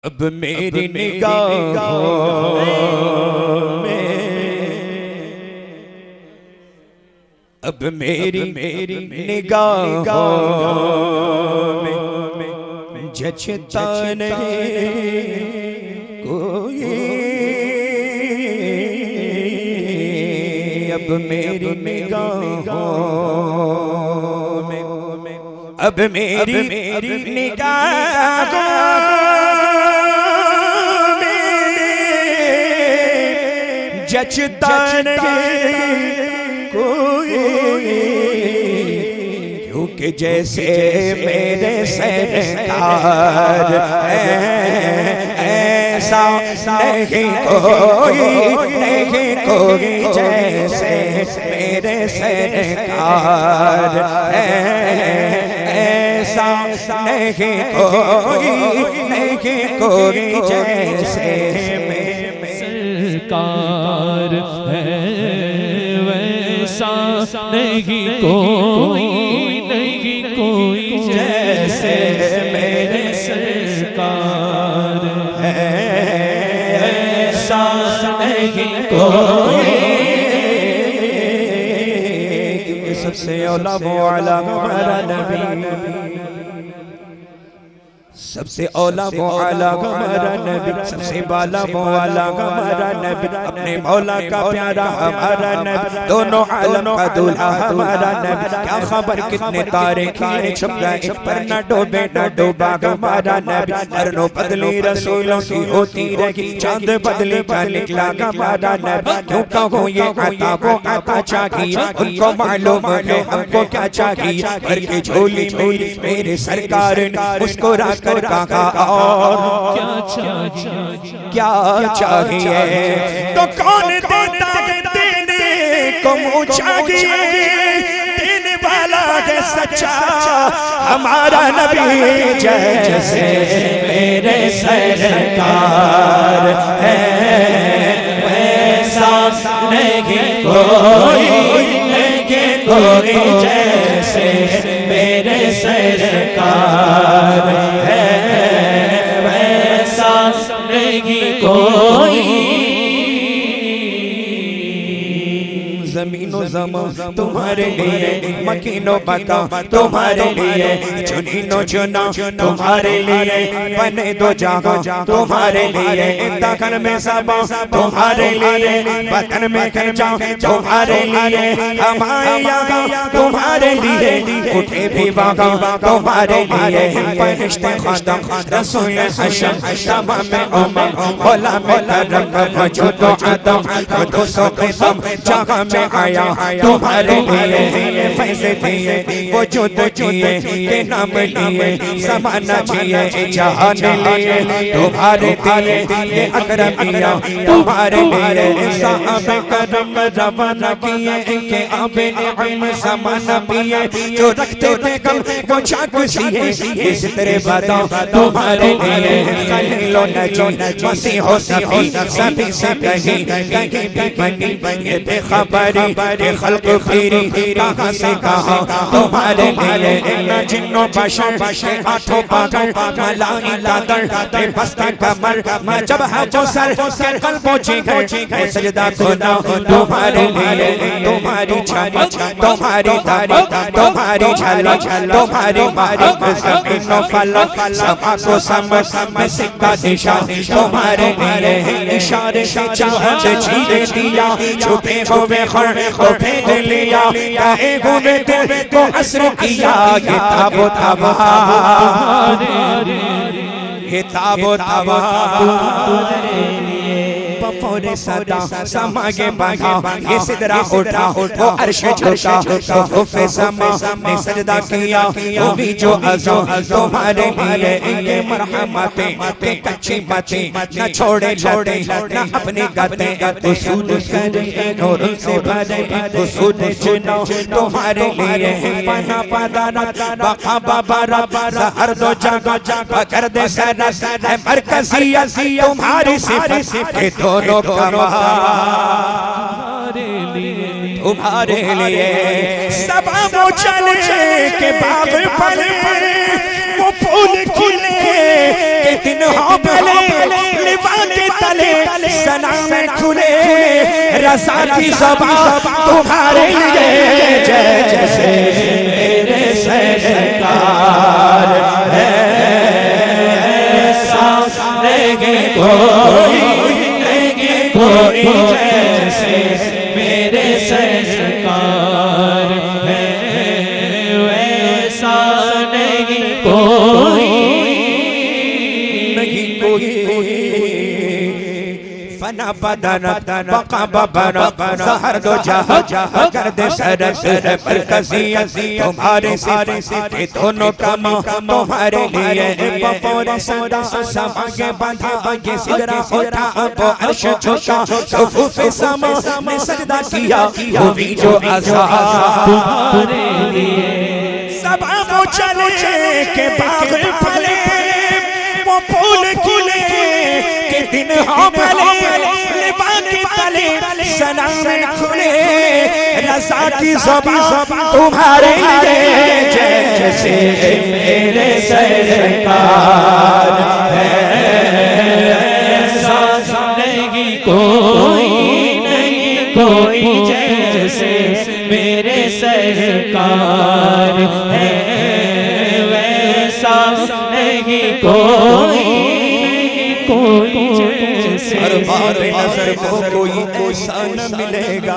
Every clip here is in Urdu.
اب میری نگاہوں میں اب میری نگاہوں میں جچتا نہیں کوئی اب میری نگاہوں میں اب میری نگاہوں جچتا نہیں کوئی کیونکہ جیسے میرے سرکار ایسا نہیں کوئی جیسے میرے سرکار ایسا نہیں کوئی جیسے سرکار ہے ویسا نہیں کوئی جیسے میرے سرکار ہے ویسا نہیں کوئی کیونکہ سب سے اولا وہ اعلیٰ ہمارا نبی سب سے اولا وہ اعلیٰ ہمارا نبی سب سے بالا وہ اعلیٰ ہمارا نبی اپنے مولا کا پیارا ہمارا نبی دونوں عالم کا دولہا ہمارا نبی کیا خبر کتنے تارے کھیلے چھپ گئے پر نہ ڈوبے نہ ڈوبا ہمارا نبی قرنوں بدلی رسولوں کی ہوتی رہی چاند بدلی کا نکلا ہمارا نبی کیوں کہوں یہ عطا وہ عطا چاہیے ان کو معلوم ہے ہم کو کیا چاہیے پر کی جھولی میرے سرکار نے مسکرا کر کہا اور کیا چاہیے تو کون دیتا ہے دینے کو منہ چاہیے دینے والا ہے سچا ہمارا نبی جیسے میرے سرکار ہے ویسا نہیں کوئی جیسے میرے سرکار ہے ویسا نہیں کوئی زمین و زمان تمہارے لیے مکین و مکان تمہارے لیے چنین و چنا تمہارے لیے بنے دو جہاں تمہارے لیے داخل میں سبا تمہارے لیے وطن میں کھنچا تمہارے لیے ہمارے یہاں تمہارے لیے اٹھے بھی وہاں تمہارے لیے پرشتے خادم رسول حشم تمام امم غلام کرم وجود و عدم قدس و قسم جہاں میں آیا تمہارے لیے فیض دیے وجود دیے کہ نام لیے زمانہ جیے جہان لیے تمہارے دیے یہ اکرمیہ تمہارے لیے صاحب کرم روانہ کیے کہ آب نعم زمانہ پیے جو رکھتے تھے کم وہ چاک سیے یہ سترے بادا تمہارے لیے خلیل و نجی مسیح و صفی سبھی سے کہیں بھی بنی یہ بے خبری کہ خلق پھیری کہاں سے کہاں تمہارے لیے نہ جن و بشر کے آٹھوں پاگر ملائی دادر بے بستہ کمر میں جب ہے جو سر کے قلب و جگر میں سجدہ کھنا تمہارے لیے تمہاری چھالی تمہاری داری تمہاری جھالی تمہاری مارک زمین و فلک سما کو سمجھ میں سکہ دشا تمہارے لیے اشارے سے چاہت چیرے دیا چھپے ہوئے خر کو پھینک لیا کہے ہوئے دل کو عصر کیا کتاب و تباہ کتاب و تباہ بفور صدا سماگے بگا یہ صدرہ اٹھا وہ عرش جھوٹا صفوف سما نے سجدہ کیا وہ بھی جو عزو تمہارے لیے انکے مرحمتیں پہ کچھی باتیں نہ چھوڑے جاتے نہ اپنی گاتیں حسود کرے نور سے بھرے حسود جنو تمہارے لیے پانا پادارت بقا بابارت زہر دو جگہ پکر دے سرس ہے مرکزیت تمہاری صفت کہ دونوں تمہارے لیے سبا وہ چلے کہ باغ پلے وہ پھول کھلے کہ دن ہو بھلے لوا کے تلے سنا میں کھلے رضا کی زبان تمہارے لیے جیسے میرے سرکار ہے ایسا نہیں کوئی جیسے میرے سرکار ہے ویسا نہیں کوئی فنا بدنت بقا ببنت زہر دو جہت گرد سرت مرکزیت تمہارے صفت کہ دونوں کما تمہارے لیے بفور صدا سما کے بندھا یہ سدرہ ہوتا اب عرش چھوٹا صفوف سما نے سجدہ کیا ہوئی جو عذاب تمہارے لیے سبا وہ چلے کہ باغ پھلے وہ پھول کھلے کہ دن ہو بھلے لبا کے تلے سنا میں کھلے رضا کی زبان تمہارے لیے جیسے میرے سرکار ہے ایسا نہیں کوئی جیسے میرے سرکار ہے ویسا نہیں کوئی جیسے ارباب نظر کو کوئی ایسا نہ ملے گا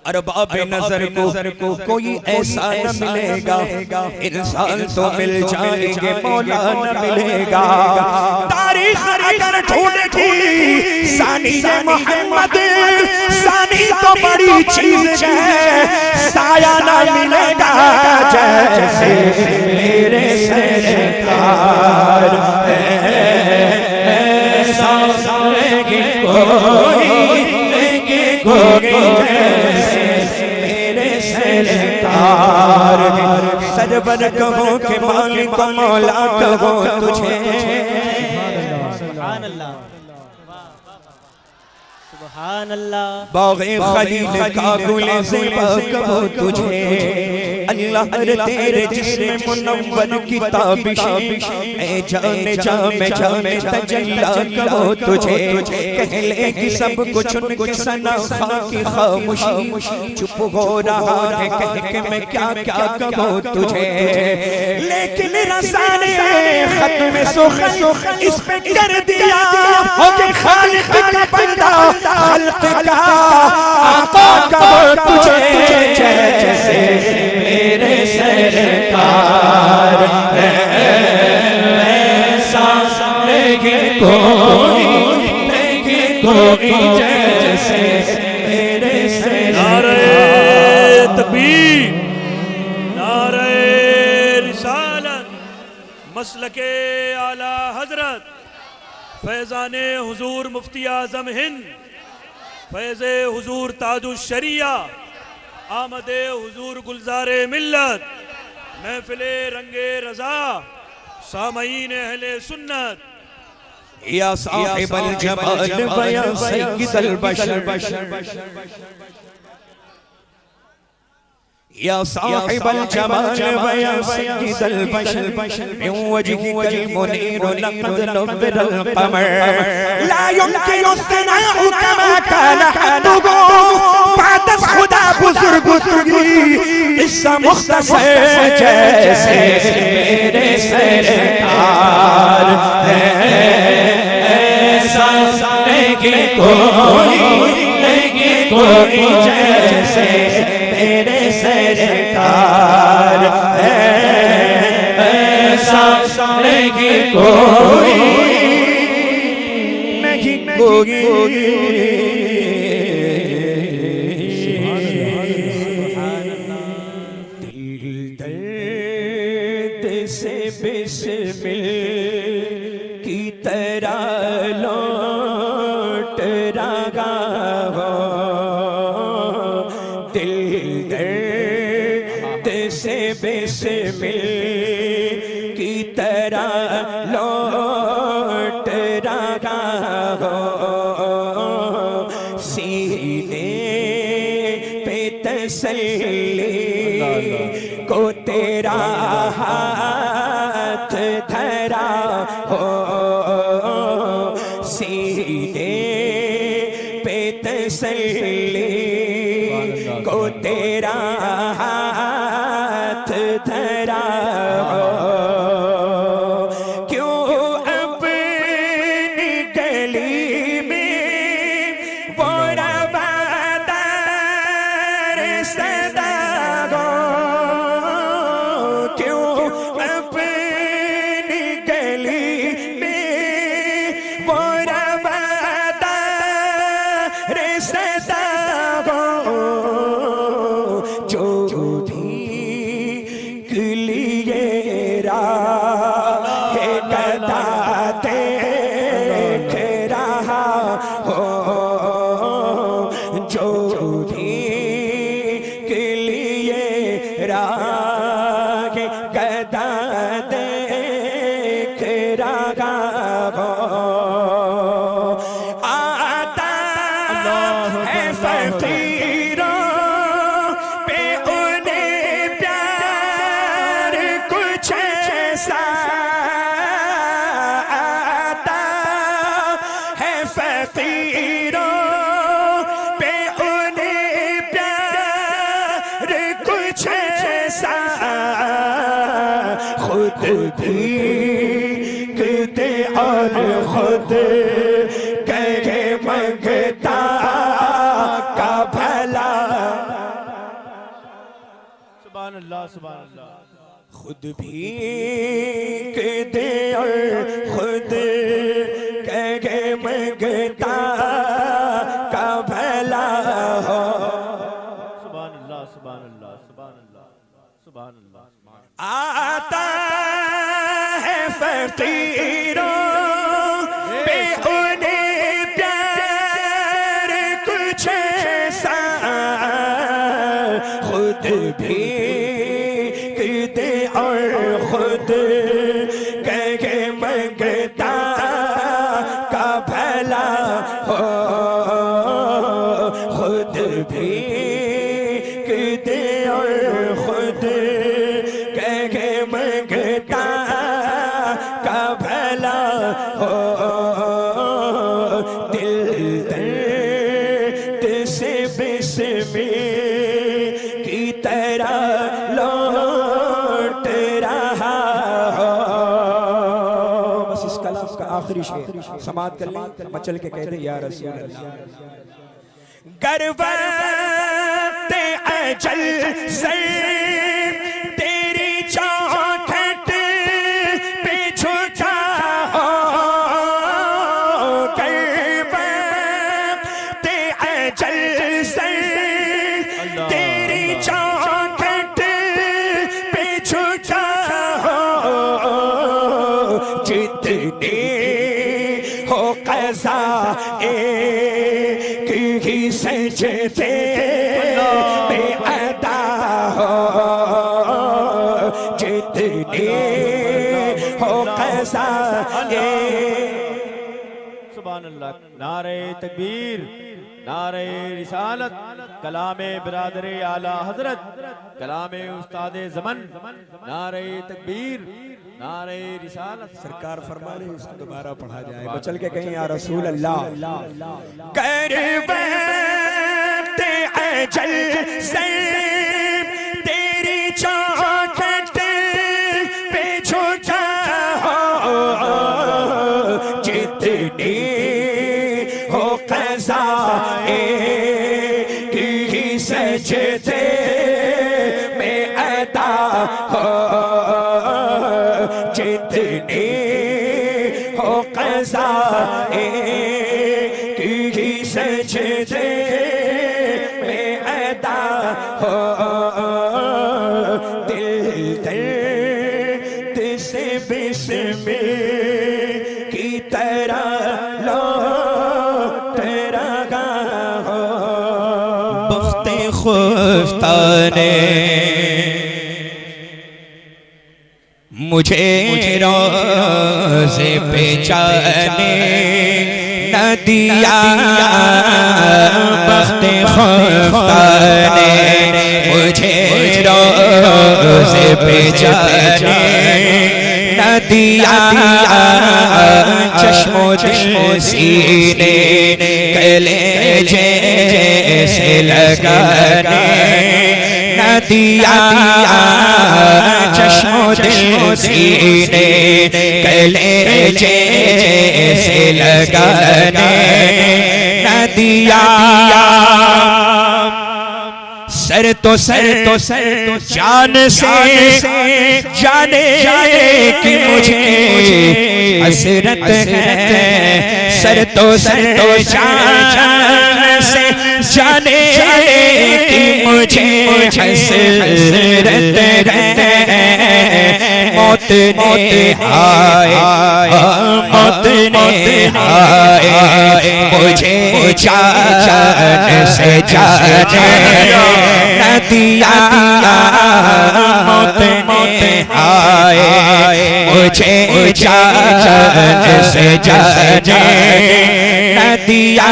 ارباب نظر کو کوئی ایسا نہ ملے گا انسان تو مل جائیں گے مولا نہ ملے گا تاریخ اگر ڈھونڈے گی ثانی محمد ثانی تو بڑی چیز ہے سایہ نہ ملے گا جیسے میرے سرکار ہے ایسا نہیں کوئی جیسے میرے سرکار سرور کہو کہ مالک مولا کہو تجھے سبحان اللہ سبحان اللہ باغ خلیل کا گل زیبا کہو تجھے اللہ تیرے جسم منور کی تابشیں اے جان جام تجلی کہو تجھے کہہ لے کہ سب کچھ ان کی سنا خاکی خاموشی چپ ہو رہا ہے کہہ کہ میں کیا کیا کہو تجھے لیکن رضا نے ختم سخن اس پہ کر دیا ہو کہ خالق کا بندہ خلق کا آقا کہو تجھے جیسے میرے سرکار ہے ایسا نہیں کوئی جیسے میرے سرکار نعرہ تکبیر نعرہ رسالت مسلک اعلی حضرت فیضان حضور مفتی اعظم ہند فیض حضور تاج الشریعہ آمد حضور گلزار ملت محفل رنگ رضا سامعین اہل سنت یا صاحب الجمال ویا سید البشر یا صاحب الجمال ویا سید البشر من وجهك المنير لقد نور القمر لا يمكن الثناء كما كان حقه بعد خدا بزرگ تجھی قصہ مختصر جیسے میرے سرکار ہے ایسا نہیں کوئی جیسے میرے سرکار ہے ایسا نہیں کوئی بسمل کی طرح لوٹ رہا ہو دل درد سے بسمل کی طرح لوٹ رہا ہو سینے پہ تسلی کو تیرا ہاتھ ہو سینے پہ تسلی کو تیرا ہاتھ دھرا ہو کیوں اپنی گلی میں وہ روادار صدا ہو کیوں اپنی گلی میں وہ روادار صدا ہو جو بھی کلیے راہ گدا دیکھ رہا ہو جو بھی کلیے راہ گدا دیکھ رہا ہو آتا ہے فقیروں پہ انہیں پیار کچھ ایسا آتا ہے فقیروں پہ انہیں پیار کچھ ایسا خود بھیگتے اور خود کہے منگتا کا بھلا سبحان اللہ سبحان اللہ خود بھیگتے اور خود کہے منگتا کا بھلا ہو سبحان اللہ سبحان اللہ سبحان اللہ سبحان اللہ آتا ہے فقیروں پہ انہیں پیار کچھ ایسا خود بھیگتے اور خود کہے منگتا کا بھلا ہو خود بھیگتے اور خود کہے منگتا کا بھلا ہو دل درد سے بسمل کی طرح لوٹ رہا ہو بس اس کلام کا آخری شعر سماعت کر لیں مچل کے کہتے یا رسول اللہ گر وقت اجل سے تیری چوکھٹ پہ جھکا ہو گر وقت اجل سے تیری چوکھٹ پہ جھکا ہو جتنے ہو قضا ایک ہی سجدے پہ ادا ہو جتنے ہو قضا سبحان اللہ نعرہ تکبیر نعرہ رسالت کلام برادر اعلیٰ حضرت کلام استاد زمن نعرہ تکبیر نعرہ رسالت سرکار فرما لیں اس کو دوبارہ پڑھا جائے بچل کے کہیں یا رسول اللہ کر وقت اجل سے تیری چوکھٹ پہ جھکا ہو جتنی ہو قضا ایک ہی سجدے میں ادا ہو جتنی ہو قضا ایک ہی سجدے میں ادا ہو دل درد سے بسمل کی طرح لوٹ رہا ہو بخت خفتانے مجھے روزے پہ جانے نہ دیا بخت خفتانے مجھے روزے پہ جانے نہ نہ دیا چشم و دل سینے کلیجے سے لگانے نہ دیا چشم و دل سینے کلیجے سے لگانے نہ دیا سر تو جان سے جانے کی مجھے حسرت ہے سر تو جان سے جانے کی مجھے حسرت ہے موت نے موت نے مجھے جان سے جانے نہ دیا موت نے مجھے جان سے جانے نہ دیا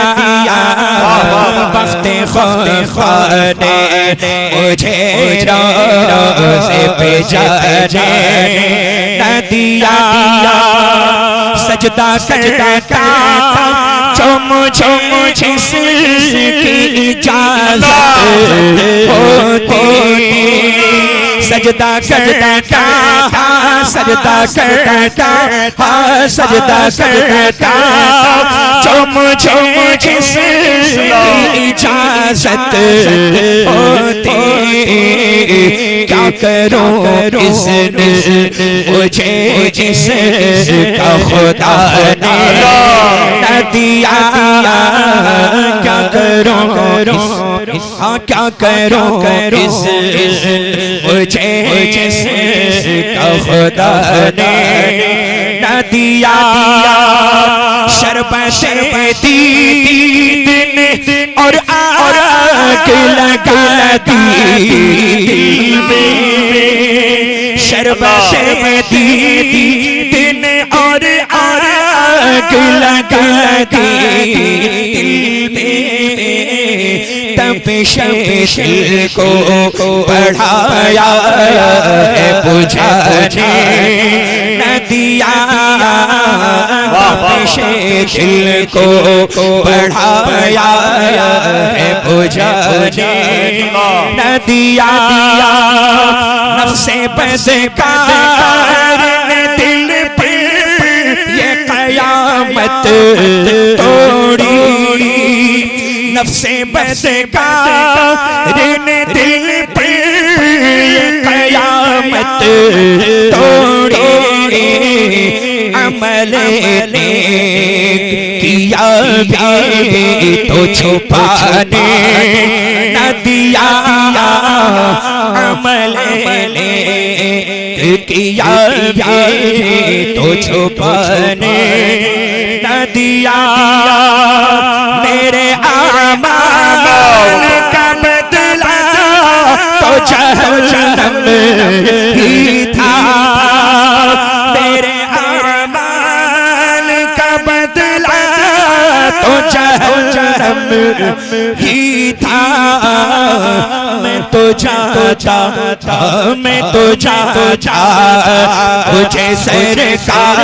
وقت خوف نے مجھے روزے پہ جانے نہ دیا سجدہ کرتا چم جس کی اجازت ہوتی سجدہ کرتا سجدہ کرتا چم جس کی اجازت ہوتی کیا کروں اس مجھے جس کا خدا نے نہ دیا کیا کروں کیا کروں اس مجھے جس کا خدا نے نہ دیا شربت دید اور آگ لگا دی شربت دید اور آگ لگا دی تپش دل کو بڑھایا ہے بجھانے نہ دیا تپش دل کو بڑھایا ہے بجھانے نہ دیا نفس بدکار نے دل پر یہ قیامت توڑی نفس بدکار نے دل پر یہ قیامت توڑی عمل نیک کیا بھی تو چھپانے نہ دیا عمل نیک کیا بھی تو چھپانے نہ دیا میرے اعمال کا بدلہ تو جہنم ہی تھا میرے اعمال کا بدلہ تو جہنم ہی تھا میں تو جاتا تھا میں تو جاتا مجھے سرکار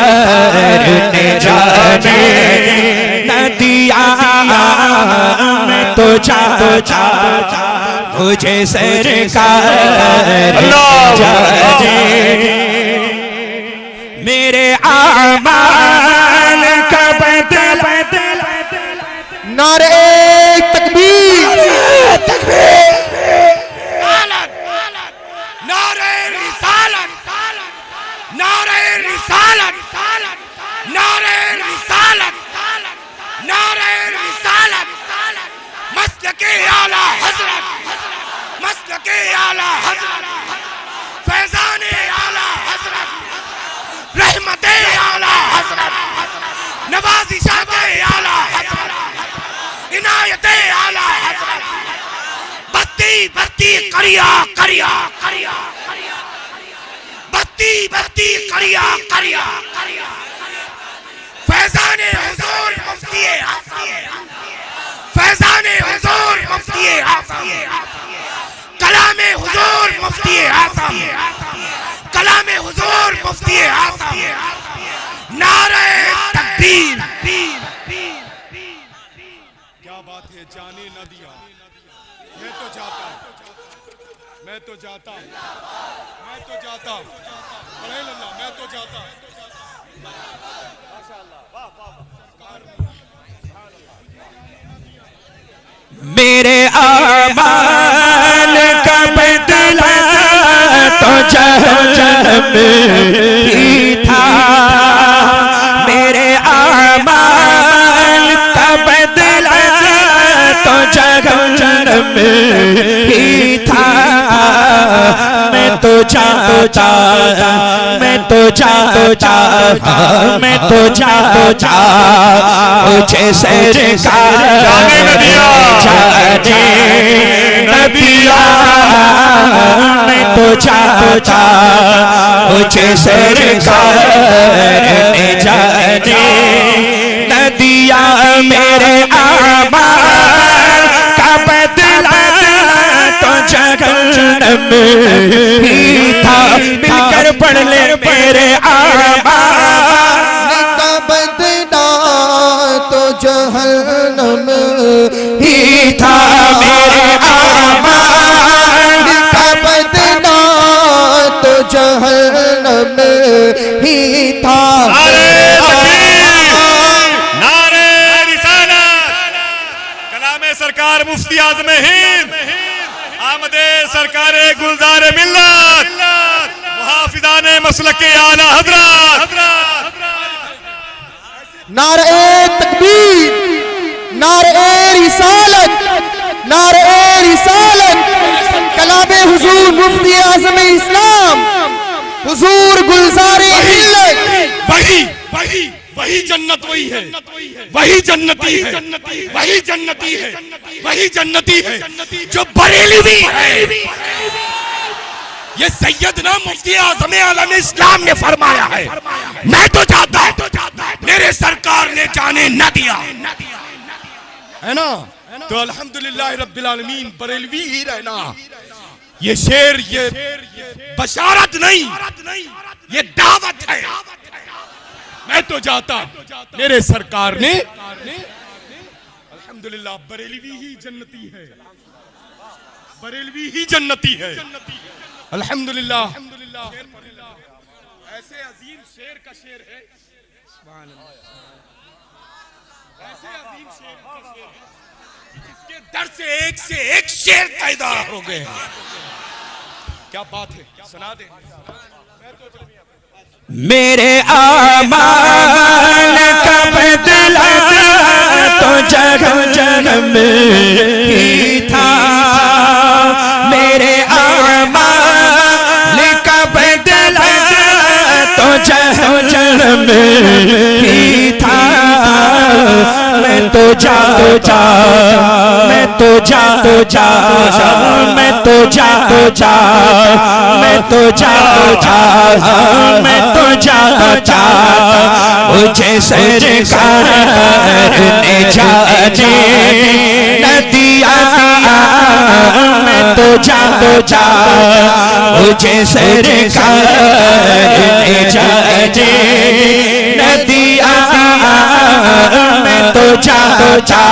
نے جانے نہ دیا میں تو جاتا مجھے سرکار جانے میرے اعمال کا بدلہ نعرہ تکبیر نعرہ رسالت نعرہ رسالت نعرہ رسالت نعرہ رسالت مسلک اعلی حضرت مسلک اعلی حضرت فیضان اعلی حضرت رحمت اعلی حضرت نوازشات اعلی حضرت عنایت اعلی حضرت بستی قریہ بستی قریہ فیضان حضور مفتی اعظم فیضان حضور مفتی اعظم کلام حضور مفتی اعظم کلام جناب حضور مفتی اعظم نعرہ تکبیر. کیا بات ہے، جانے نہ دیا. میں تو جاتا، میں تو جاتا، میں تو جاتا. بڑھے اللہ، میں تو جاتا. میرے اعمال کا بدلہ تو جہنم ہی تھا. میرے اعمال کا بدلہ تو جہنم ہی تھا. میں تو جاتا، میں تو جاتا، میں تو جاتا. مجھے سرکار جانے نہ دیا. میں تو جاتا، مجھے سرکار نے جانے نہ دیا. میرے اعمال کا بدلہ تو جہنم ہی تھا. مل کر پڑھ لے میرے اعمال کا بدلہ تو جہنم ہی تھا. میرے اعمال کا بدلہ تو جہنم ہی تھا. نعرہ رسالت. کلام سرکار مفتی اعظم ہند آمد سرکار گلزار ملت محافظان مسلک اعلی حضرت. نعرہ تکبیر، نعرہ رسالت، نعرہ رسالت. کلام حضور مفتی اعظم اسلام حضور گلزار ملت. وہی جنت وہی ہے، وہی جنتی ہے، وہی جنتی ہے، وہی جنتی ہے جو بریلوی ہے. یہ سیدنا مفتی اعظم عالم اسلام نے فرمایا ہے. میں تو جاتا، میرے سرکار نے جانے نہ دیا ہے نا. تو الحمدللہ رب العالمین بریلوی ہی رہنا. یہ شعر یہ بشارت نہیں، یہ دعوت ہے. میں تو جاتا، میرے سرکار نے الحمدللہ. بریلوی ہی جنتی ہے، بریلوی ہی جنتی ہے الحمدللہ. ایسے عظیم شعر کا شعر ہے، ایسے عظیم شعر کا شعر ہے جس کے در سے ایک شعر پیدا ہو گئے. کیا بات ہے، سنا دیں. میرے اعمال کا بدلہ تو جہنم ہی تھا. میرے اعمال کا بدلہ تو جہنم ہی تھا. میں تو جاتا، میں تو جاتا، میں تو جاتا، میں تو جاتا، میں تو جاتا. مجھے سرکار نے جانے نہ دیا. میں تو جاتا، مجھے سرکار نے جانے نہ دیا. میں تو جاتا،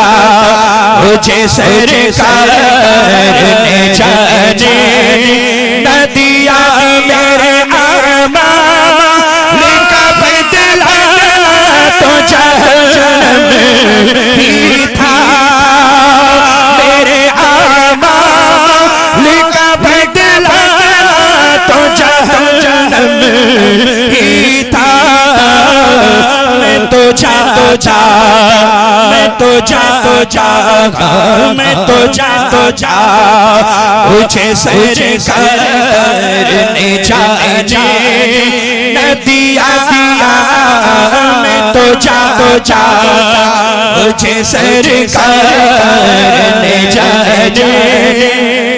مجھے سرکار نے جانے نہ دیا. میرے اعمال کا بدلہ تو جہنم ہی تھا. میرے اعمال کا بدلہ تو جہنم ہی تھا. میں تو جاتا، میں تو جاتا، میں تو جاتا. مجھے سرکار نے جانے نہ دیا. میں تو جاتا، مجھے سرکار نے جانے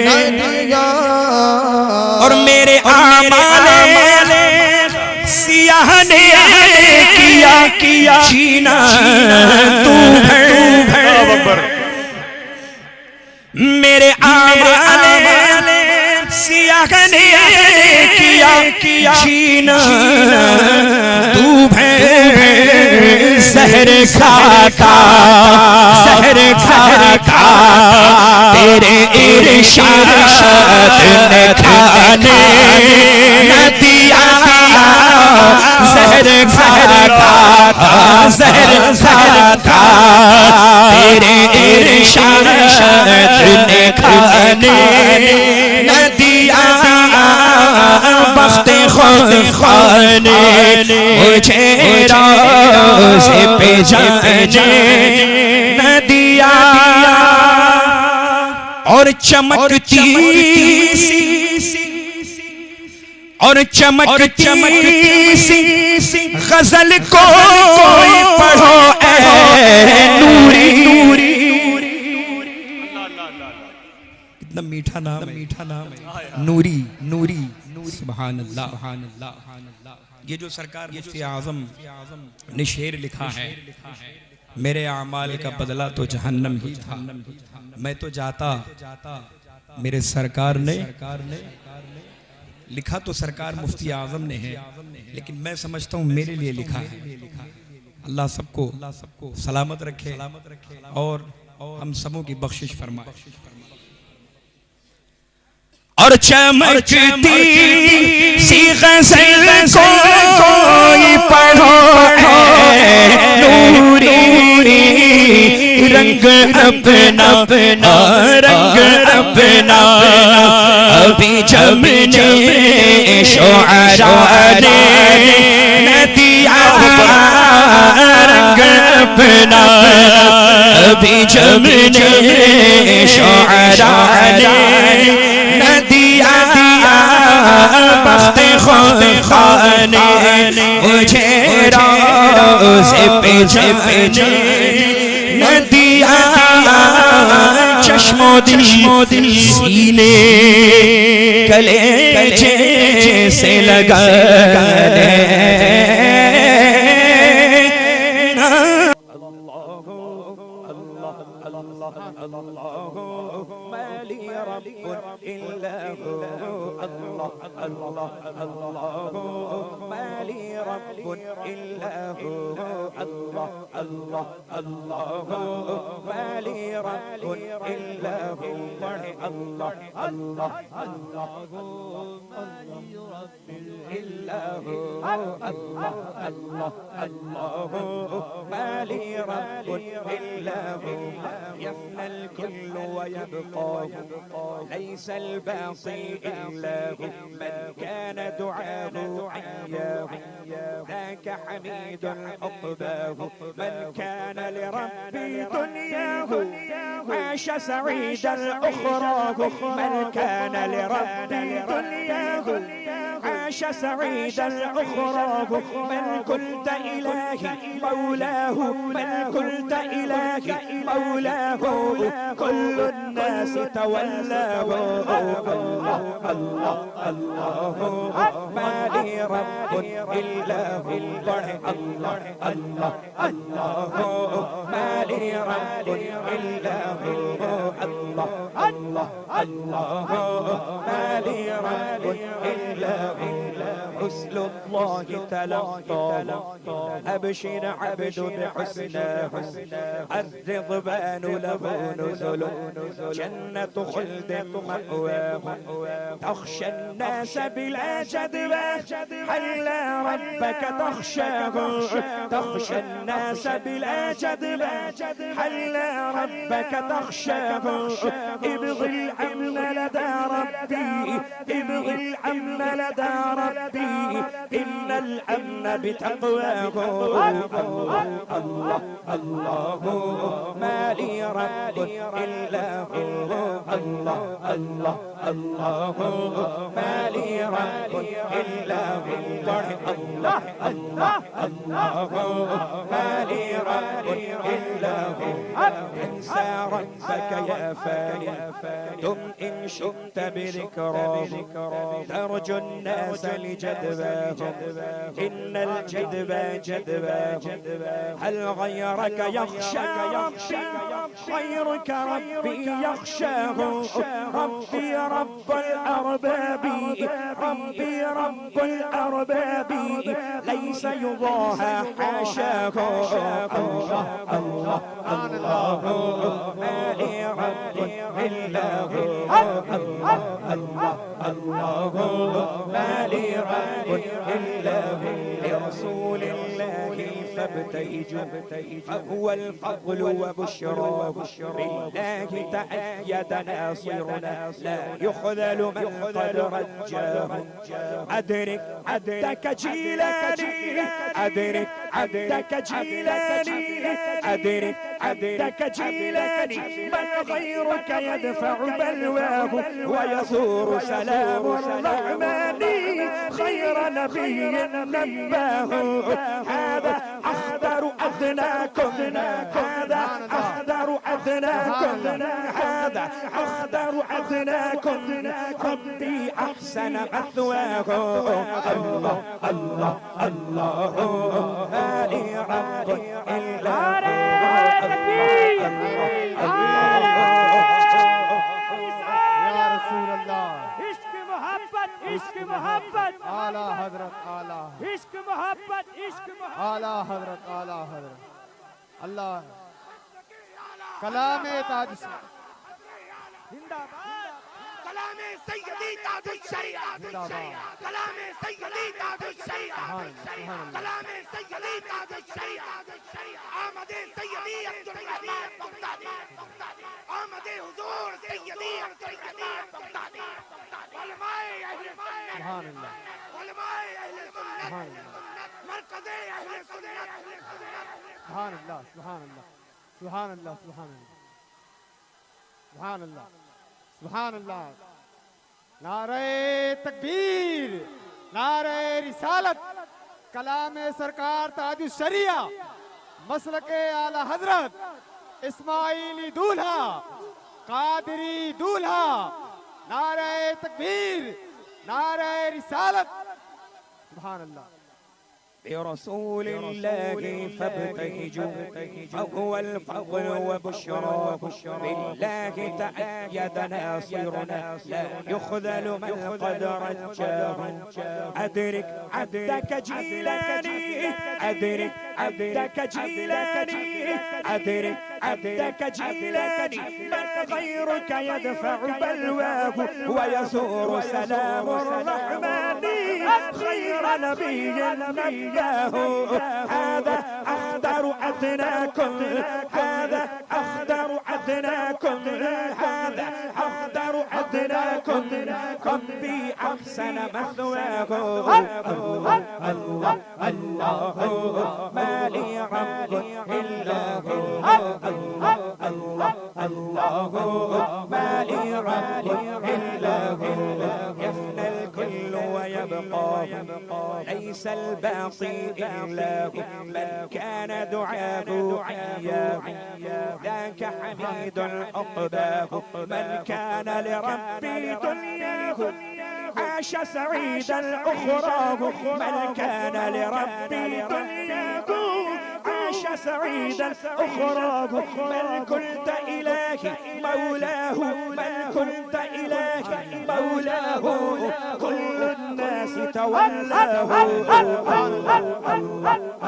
نہ دیا. اور میرے اعمال سیاہ نے کیا جینا تو بھر. میرے اعمال سیاہ نے جینا تو ہے زہر کھاتا تیرے ارشاد نے کھانے نہ دیا زہر کھاتا تیرے ارشاد نے کھانے نہ دیا بخت خود مجھے روزے پہ جانے نہ دیا اور چمکتی سی غزل کو پڑھو اے نوری کتنا میٹھا نام ہے نوری سبحان اللہ یہ جو سرکار مفتی اعظم نے شعر لکھا ہے میرے اعمال کا بدلہ تو جہنم ہی تھا میں تو جاتا میرے سرکار نے لکھا تو سرکار مفتی اعظم نے ہے لیکن میں سمجھتا ہوں میرے لیے لکھا ہے اللہ سب کو سلامت رکھے اور ہم سبوں کی بخشش فرمائے اور چمکتی سی غزل کوئی پڑھو نوری رنگ اپنا ابھی جب نے شعراء نے نہ دیا رنگ اپنا ابھی جب نے شعراء نے نہ دیا بخت خود مجھے روزے پہ نہ دیا چشم و دل سینے کلیجے سے لگانے يفنى الكل ويبقى ليس الباقي إلا هو من كان دعاؤه إياه ذاك حميد عقباه من كان لربي دنياه عاش سعيدا أخراه من كان لربي دنياه عاش سعيدا أخراه من قلت إلهي مولاه من قلت إلهي مولاه كل الناس تولاه الله ما لي رب إلا هو الله ما لي رب إلا هو الله ما لي رب إلا هو حسن الله تلقى أبشر عبد بحسناه الرضوان له نزل جنة خلد مأواه تخشى الناس بلا جدوى هل ربك تخشاه تخشى الناس بلا جدوى هل ربك تخشاه ابغ الأمن لدى ربي ابغ الأمن لدى ربي إن الأمن بتقواه الله ما لي رب إلا هو الله ما لي رب إلا هو الله ما لي رب إلا هو انسى ربك يا فاني دم إن شئت بذكراه ترجو الناس لجدباه إن الجدبى جدباه هل غيرك يخشى غيرك ربي يخشاه ربي رب الأرباب ربي رب الأرباب ليس يضاهى حاشاه الله الله الله ما لي رب إلا هو الله الله الله ما لي رب إلا هو لرسول الله فابتهجوا فهو الفضل وبشراه بالله تأيد ناصرنا لا يخذل من قد رجاه أدرك عبدك جيلاني أدرك عبدك جيلاني أدرك عبدك جيلاني من غيرك يدفع بلواه ويزور سلام الرحمن خير نبي نباه هذا أخضر أدناكم هذا أخضر أدناكم هذا أخضر أدناكم ربي أحسن مثواه الله الله الله ما لي رب إلا عشق محبت اعلی حضرت اعلی عشق محبت اعلی حضرت اعلی حضرت اللہ کلام تاج زندہ باد کلام سیدی تاج الشریعہ کلام سیدی تاج الشریعہ کلام سیدی تاج الشریعہ آمد سیدی عبدالرحمن بغدادی آمد حضور سیدی عبدالرحمن بغدادی علماء اہل سنت علماء اہل سنت مرکز اہل سنت سبحان اللہ سبحان اللہ سبحان اللہ سبحان اللہ سبحان اللہ سبحان اللہ نعرہ تکبیر نعرہ رسالت کلام سرکار تاج الشریعہ مسلک اعلی حضرت اسماعیلی دولہا قادری دولہا نعرہ تکبیر نعرہ رسالت سبحان اللہ برسول الله فابتهجوا فهو الفضل وبشراه بالله تأيد ناصرنا لا يخذل من قد رجاه أدرك عبدك جيلاني أدرك عبدك جيلاني أدرك عبدك جيلاني من غيرك يدفع بلواه ويزور سلام الرحمن خير نبي نباه هذا أخضر أدناكم هذا أخضر أدناكم هذا أخضر أدناكم ربي أحسن مثواه الله الله الله ما لي رب إلا هو الله الله الله ما لي رب إلا هو يفنى الكل ويبقى ليس الباقي إلا هو من كان دعاه إياه ذاك حميد عقباه من كان لربي دنياه عاش سعيدا أخراه من كان لربي دنياه عاش سعيدا أخراه من كنت إلهي مولاه من كنت إلهي مولاه كل الناس تولاه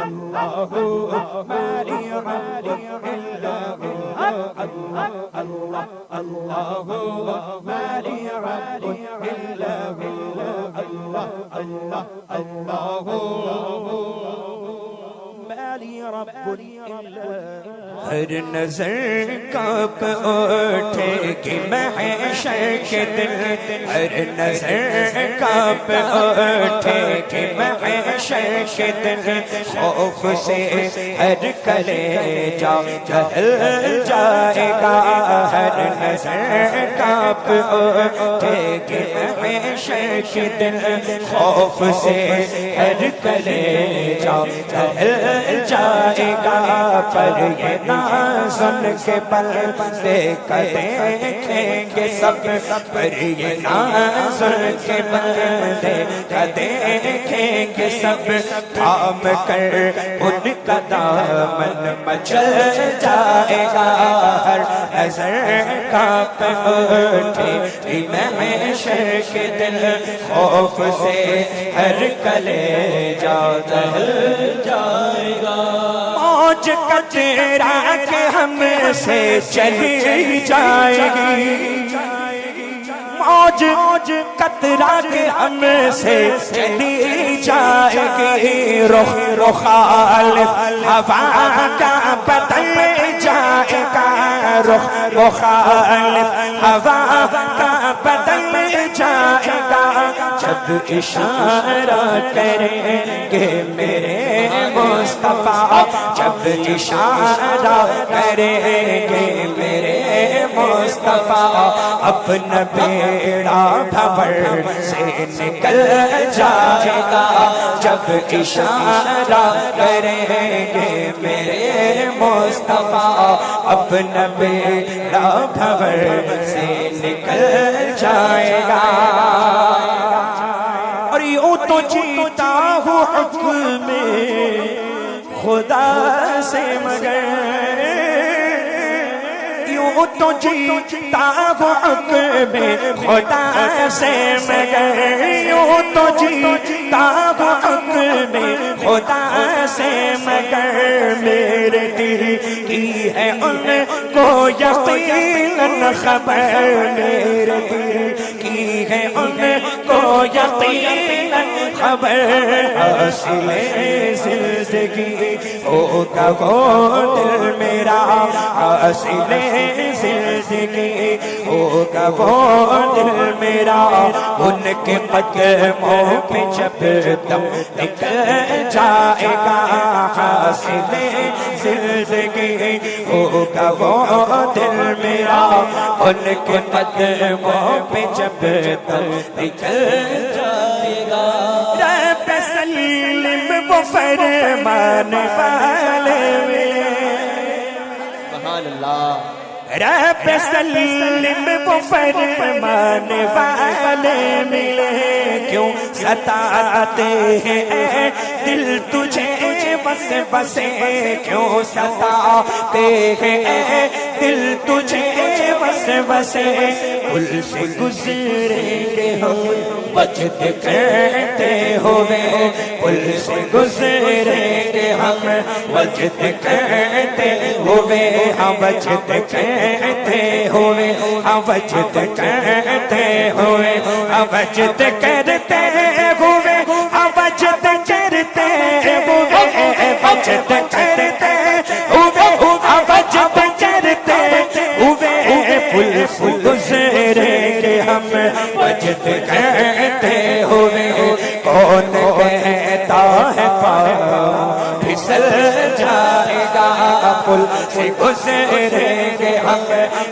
الله ما لي رب إلا هو الله الله ما لي رب إلا هو الله الله الله ما لي رب إلا ہر نظر کانپ اٹھے کہ محشر کے دن ہر نظر کانپ اٹھے کہ محشر کے دن خوف سے ہر کلیجہ جل جائے گا ہر نظر کانپ اٹھے کہ محشر کے دن خوف سے ہر کلیجہ جل جائے گا پر یہ نازن کے پردے کا دیکھیں گے سب پر یہ نازن کے پردے کا دیکھیں گے سب تھام کر ان کا دامن مچل جائے گا ہر نظر کانپ اٹھے محشر کے دن خوف سے ہر کلیجہ دہل جائے گا موج کترا کے ہم سے چلی جائے گی موج کترا کے ہم سے چلی جائے گی رخ مخالف ہوا کا بدل جائے گا رخ مخالف ہوا کا بدل جائے گا جب اشارہ کریں گے میرے مصطفیٰ جب اشارہ کریں گے میرے مصطفیٰ اپنا بیڑا بھور سے نکل جائے گا جب اشارہ کریں گے میرے مصطفیٰ اپنا بیڑا بھور سے نکل جائے گا اور یوں تو جیتا ہوں حکم خدا سے مگر یوں تو جیتا ہوں حکم خدا سے مگر یوں تو جیتا ہوں حکم خدا سے مگر میرے دل کی ہے ان کو یقیناً خبر میرے دل کی ہے ان کو یقیناً خبر حاصل زندگی ہوگا وہ دل میرا حاصل زندگی ہوگا وہ دل میرا ان کے قدموں پہ جب دم نکل جائے گا حاصل زندگی ہوگا وہ دل میرا ان کے قدموں پہ جب دم نکل جائے گا رب سلم وہ فرمان والے سبحان اللہ رب سلم وہ فرمان والے ملے کیوں ستاتے ہیں دل تجھے بس بسے کیوں ستاتے ہیں دل تجھے بس بسے پل سے گزریں گے ہم بچت کرتے ہوئے پل سے گزریں گے ہم بچت کرتے ہوئے ہم بچت کرتے ہوئے ہم بچت کرتے ہوئے ہم بچت کرتے ہوئے ہم بچت کرتے ہوئے بچت کرتے ہوئے ہم بچت کرتے ہوئے پل سے گزریں گے ہم بچت کرتے ہوئے کون کہتا ہے پاؤں پھسل جائے گا پل سے گزریں گے ہم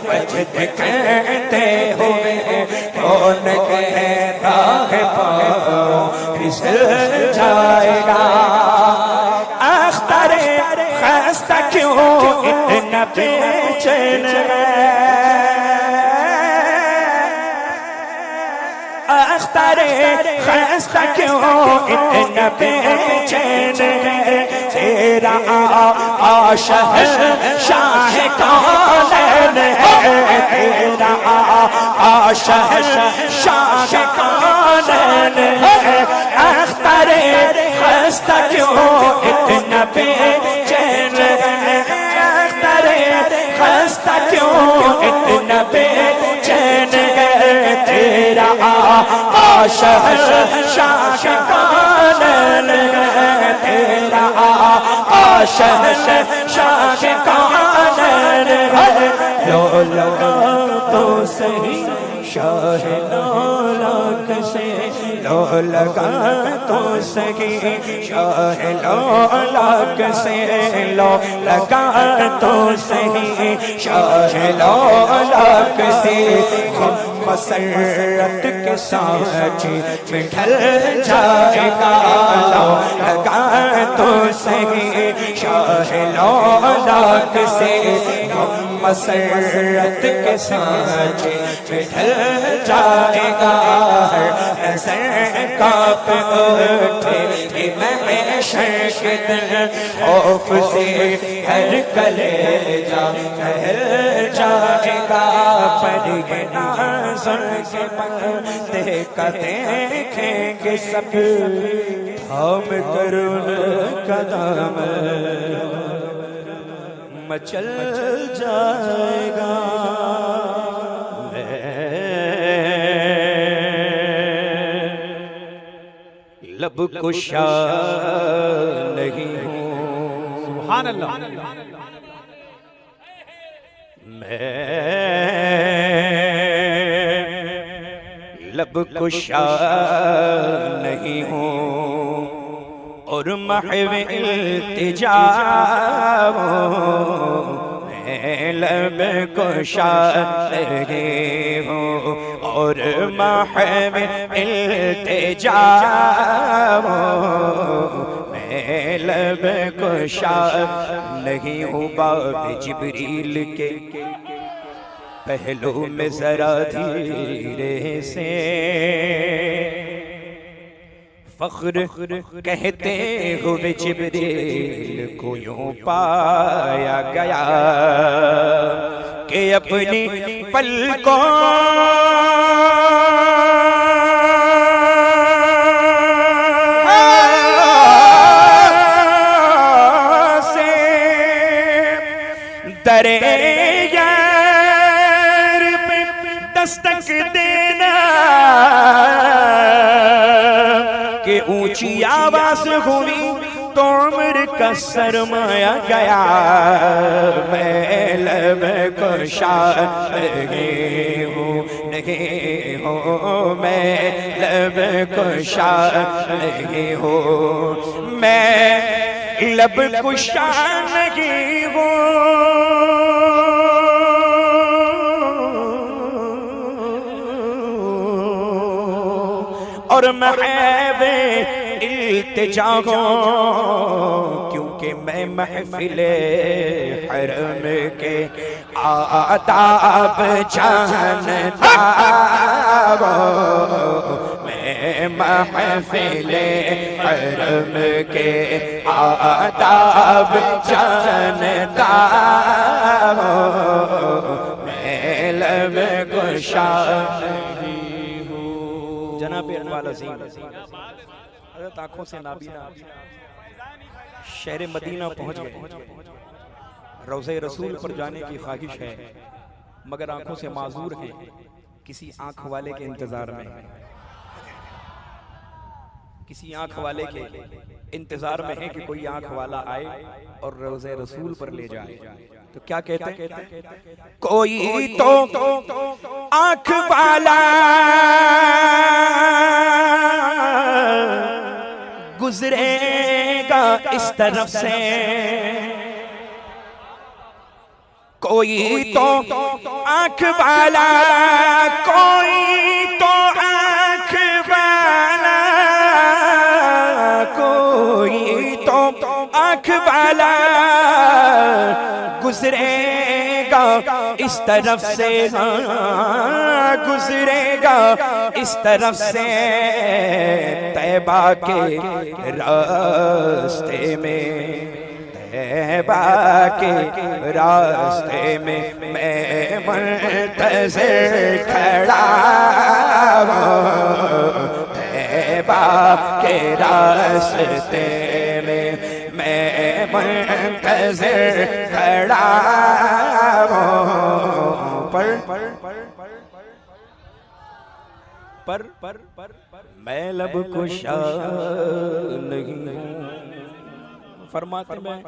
بچت کرتے ہوئے کون کہتا ہے پاؤں پھسل جائے گا اختر خستہ کیوں اتنا بے چین اختر خستہ کیوں اتنا بے چین تیرا آشہ شاہ کونین ہے تیرا آشہ شاہ کونین ہے اختر خستہ کیوں اتنا بے چین اختر خستہ کیوں اتنا بے چین تیرا آشہ شاہ کونین ہے تیرا آشہ شاہ کونین ہے لو لگا تو صحیح شاہ لولاک سے لو لگا تو سہی شاہ لولاک سے لو لگا تو سہی شاہ لولاک سے مسرت کے ساتھ میں ڈھل جائے گا لو لگا تو سہی شاہ لولاک سے مسرت کے ساتھ میں ڈھل جائے گا نظر کانپ اٹھے کہ میں شرک دل خوف سے ہر کلیجہ ٹھہر جائے گا پر یہ ناظر کے بندے کا دیکھیں گے سب تھام کر ان کا دامن مچل جائے گا لب کشا نہیں ہوں سبحان اللہ میں لب کشا نہیں ہوں اور محو التجا ہوں میں لب کشا نہیں ہوں اور محو التجا میں لب کشا نہیں ہوں باب جبریل کے پہلو میں ذرا دھیرے سے فخر کہتے ہوئے جبریل کو یوں پایا گیا کہ اپنی پلکوں سے درے یار پہ دستک دینا کہ اونچی آواز ہوئی تو عمر کا سرمایہ گیا میں لب کشا نہیں ہوں میں لب کشا نہیں ہوں میں لب کشا نہیں ہوں اور محب التجا ہوں کیونکہ میں محفل حرم کے آداب جانتا ہوں میں محفل حرم کے آداب جانتا ہوں میں لب کشا جناب اقبال عظیم حضرت آنکھوں سے نابینا شہر مدینہ پہنچ گئے روضہ رسول پر جانے کی خواہش ہے مگر آنکھوں سے معذور ہیں کسی آنکھ والے کے انتظار میں کسی آنکھ والے کے انتظار میں ہے کہ کوئی آنکھ والا آئے اور روضہ رسول پر لے جائے تو کیا کہتے ہیں کوئی تو آنکھ والا گزرے گا اس طرف سے کوئی تو آنکھ والا کوئی تو آنکھ والا کوئی تو آنکھ والا گزرے گا اس طرف سے گزرے گا اس طرف سے طیبہ کے راستے میں طیبہ کے راستے میں میں منتظر کھڑا ہوں طیبہ کے راستے میں میں منتظر کھڑا ہوں پر میں لب کشا نہیں ہوں فرماتے میں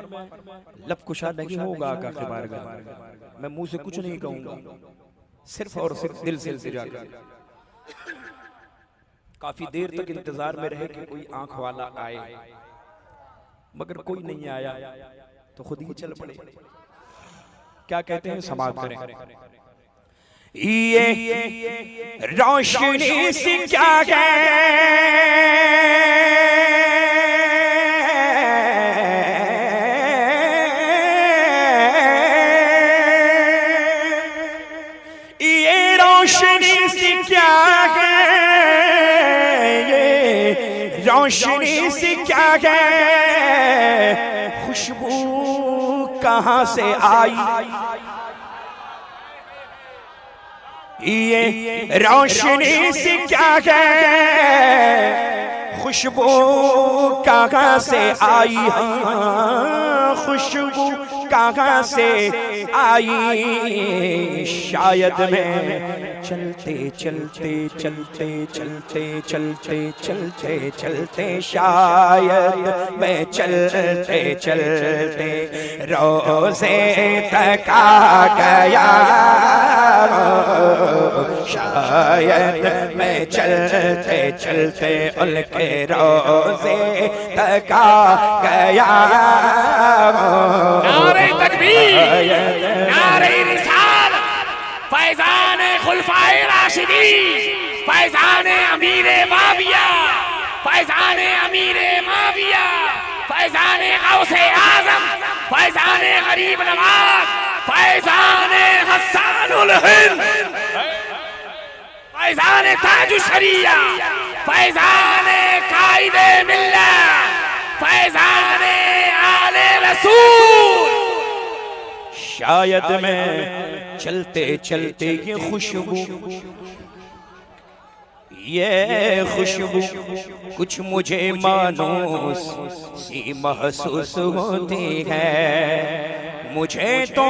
لب کشا نہیں ہوگا آقا کی بارگاہ میں منہ سے کچھ نہیں کہوں گا صرف اور صرف دل سے التجا کروں کافی دیر تک انتظار میں رہے کہ کوئی آنکھ والا آئے، مگر کوئی نہیں آیا تو خود ہی چل پڑے۔ کیا کہتے ہیں سماعت کریں۔ یہ روشنی سی کیا ہے، یہ روشنی سی کیا ہے، یہ روشنی سی کیا ہے، خوشبو کہاں سے آئی، یہ روشنی سی کیا ہے، خوشبو کہاں سے آئی، خوشبو کہاں سے آئی، شاید میں چلتے چلتے چلتے چلتے چلتے چلتے چلتے شاید میں چلتے چلتے روزے تک آ گیا، شاید میں چلتے چلتے ان کے روزے تک آ گیا۔ نعرہ تکبیر، نعرہ رسالت، فیضان خلفائے راشدین، فیضان امیر معاویہ، فیضان امیر معاویہ، فیضان غوث اعظم، فیضان غریب نواز، فیضان غسان الہند، فیضان تاج الشریعہ، فیضان قائد ملت، فیضان آل رسول۔ شاید میں چلتے چلتے یہ خوشبو کچھ مجھے مانوس سی محسوس ہوتی ہے، مجھے تو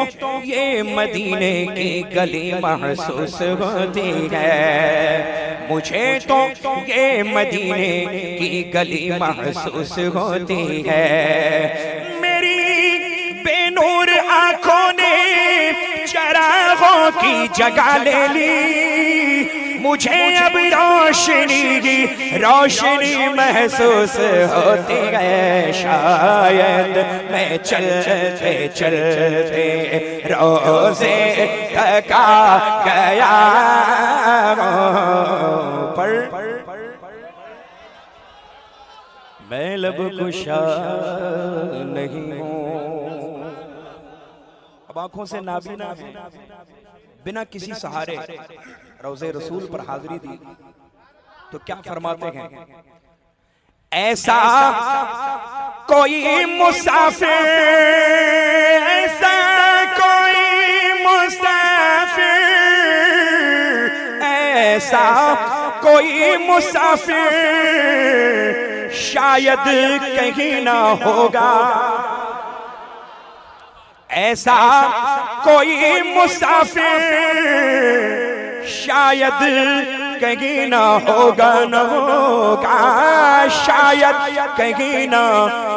یہ مدینے کی گلی محسوس ہوتی ہے، مجھے تو یہ مدینے کی گلی محسوس ہوتی ہے، میری بے نور آنکھوں نے چراغوں کی جگہ لے لی، مجھے اب روشنی محسوس ہوتی ہے، شاید میں چلتے چلتے روزے تک آ گیا، میں لب کشا نہیں ہوں۔ اب آنکھوں سے نابینا ہے، بنا کسی سہارے روضہ رسول پر حاضری دی تو کیا فرماتے ہیں؟ ایسا کوئی مسافر، ایسا کوئی مسافر، ایسا کوئی مسافر شاید کہیں نہ ہوگا، ایسا کوئی مسافر شاید کہیں نہ ہوگا، نہ ہوگا، شاید کہیں نہ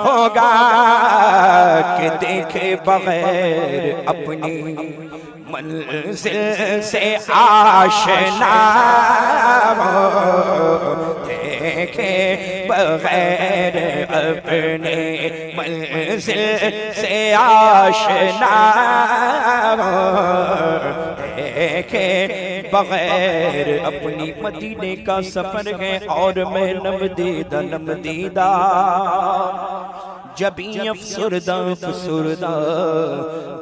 ہوگا، کہ دیکھے بغیر اپنی منزل سے آشنا، دیکھے بغیر اپنی منزل سے آشنا، دیکھے بغیر اپنی مدینے کا سفر ہے، اور میں نمدیدہ نمدیدہ، جبیں افسردہ افسردہ،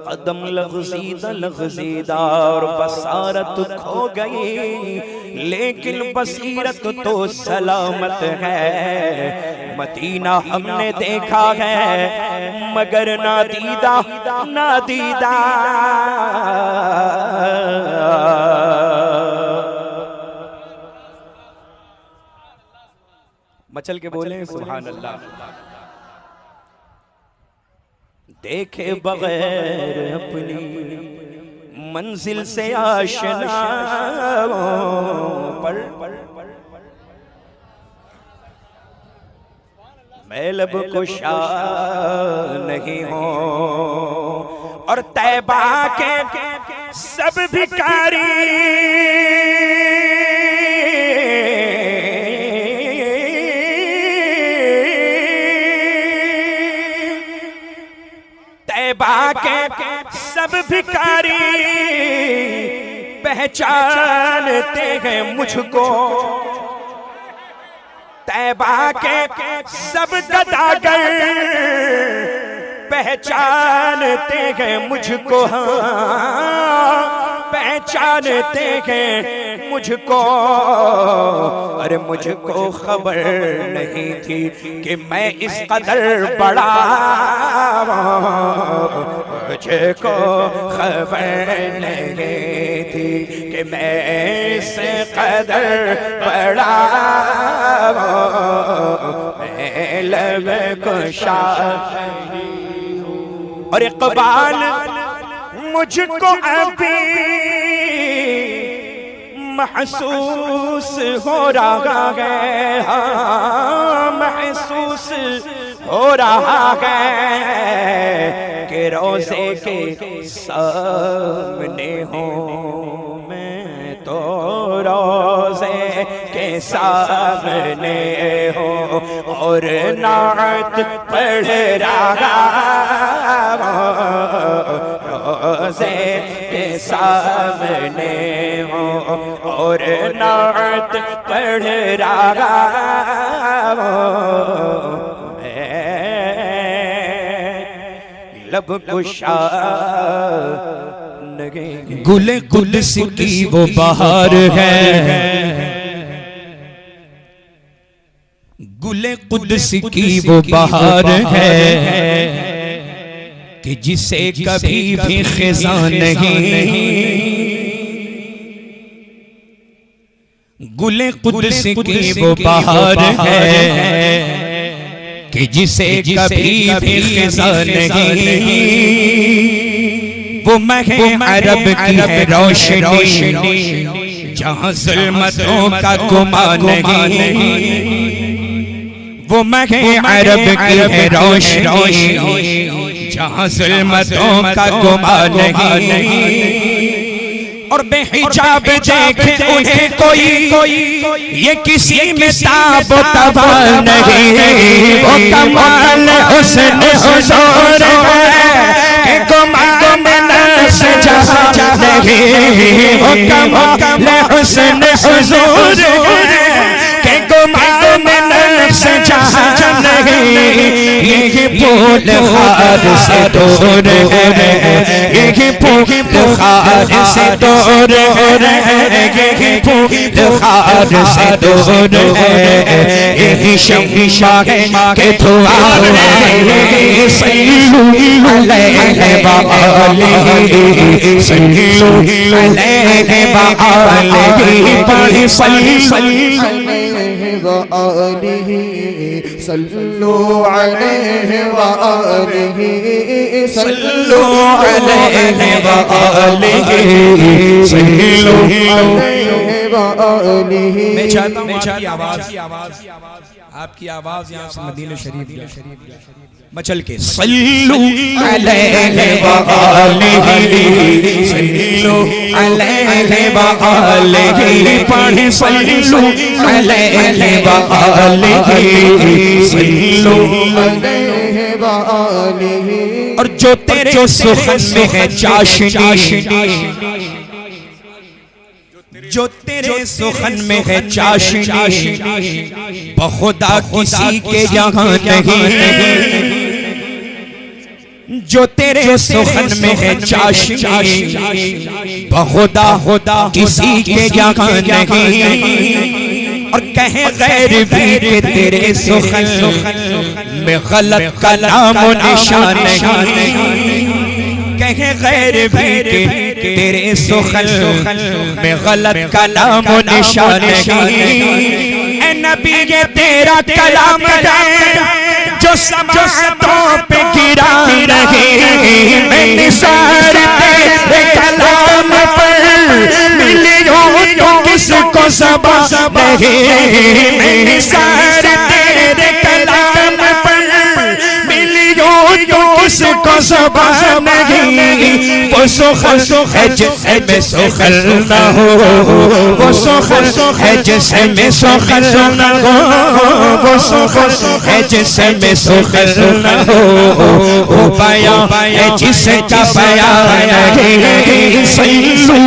قدم لغزیدہ لغزیدہ، اور بصارت کھو گئی لیکن بصیرت تو سلامت ہے، مدینہ ہم نے دیکھا ہے مگر نادیدہ نادیدہ۔ مچل کے بولیں سبحان اللہ۔ دیکھے بغیر اپنی منزل سے آشنا، میں لب کشا نہیں ہوں، اور طیبہ کے سب بھکاری طیبہ کے سب بھکاری پہچانتے ہیں مجھ کو، طیبہ کے سب گداگر پہچانتے ہیں مجھ کو، پہچانتے ہیں مجھ کو، اور مجھ کو خبر نہیں تھی کہ میں اس قدر بڑا، مجھ کو خبر نہیں تھی کہ میں اس قدر بڑا، میں لب کشا، اور اقبال مجھ کو ابھی محسوس ہو رہا ہے، محسوس ہو رہا ہے کہ روزے کے سامنے ہوں میں تو روزے کے سامنے ہوں اور نعت پڑھ رہا، روزے کے سامنے ہوں اور نعت پڑھ رہا، لب کشا گل قدس کی وہ بہار ہے، گل قدس کی وہ بہار ہے کہ جسے کبھی بھی خزاں نہیں، گل قدس کی وہ بہار ہے کہ جسے کبھی بھی خزاں نہیں، وہ مہ عرب کی ہے روشنی جہاں ظلمتوں کا گمان نہیں، وہ مہ عرب کی ہے روشنی جہاں ظلمتوں کا گمان نہیں، اور بے حجاب دیکھے انہیں کوئی یہ کسی میں تاب و تبا نہیں، وہ کمال حسن حضور ہے کہ گمان نفس جہاں نہیں، وہ کمال حسن حضور ہے کہ گمان نفس جہاں نہیں، یہ پھول خار سے دور ہے، یہ پھول خار سے دور ہے، یہ پھول خار سے دور ہے، یہ شمشا ہے کہ دعا ہے، صلو علیہ وآلہ، صلو علیہ وآلہ، پڑھ صلو وآلہ، صلو علیہ وآلہ، صلو علیہ وآلہ، صلو علیہ وآلہ۔ میں چاہتا ہوں آپ کی آواز یہاں سے مدینہ شریف مچل کے صلو علیہ وآلہ، صلو علیہ وآلہ، پڑھ صلو علیہ وآلہ، صلو علیہ وآلہ۔ اور جو تیرے سخن میں ہے چاشنی، جو تیرے سخن میں ہے چاشنی، بخدا کسی کے یہاں نہیں، جو تیرے سخن میں ہے چاشنی، بخدا کسی کے یہاں نہیں، اور کہیں غیر بھی کہ تیرے سخن میں غلط کلام و نشان نہیں، کہیں غیر بھی کہ تیرے سخن میں غلط کلام و نشان نہیں، اے نبی یہ تیرا کلام ہے جو سماعتوں پہ گرا نہیں، میں نثار تیرے کلام پر ملیوں تو کس کو زباں نہیں، میں نثار تیرے کلام پر ملیوں تو کس کو زباں نہیں، وہ وہ سخن ہے جسے میں سخن نہ ہو، وہ سخن ہے جسے میں سخن نہ ہو، وہ سخن ہے جسے میں سخن نہ ہو، وہ بیان ہے جس کا بیان نہیں، صلو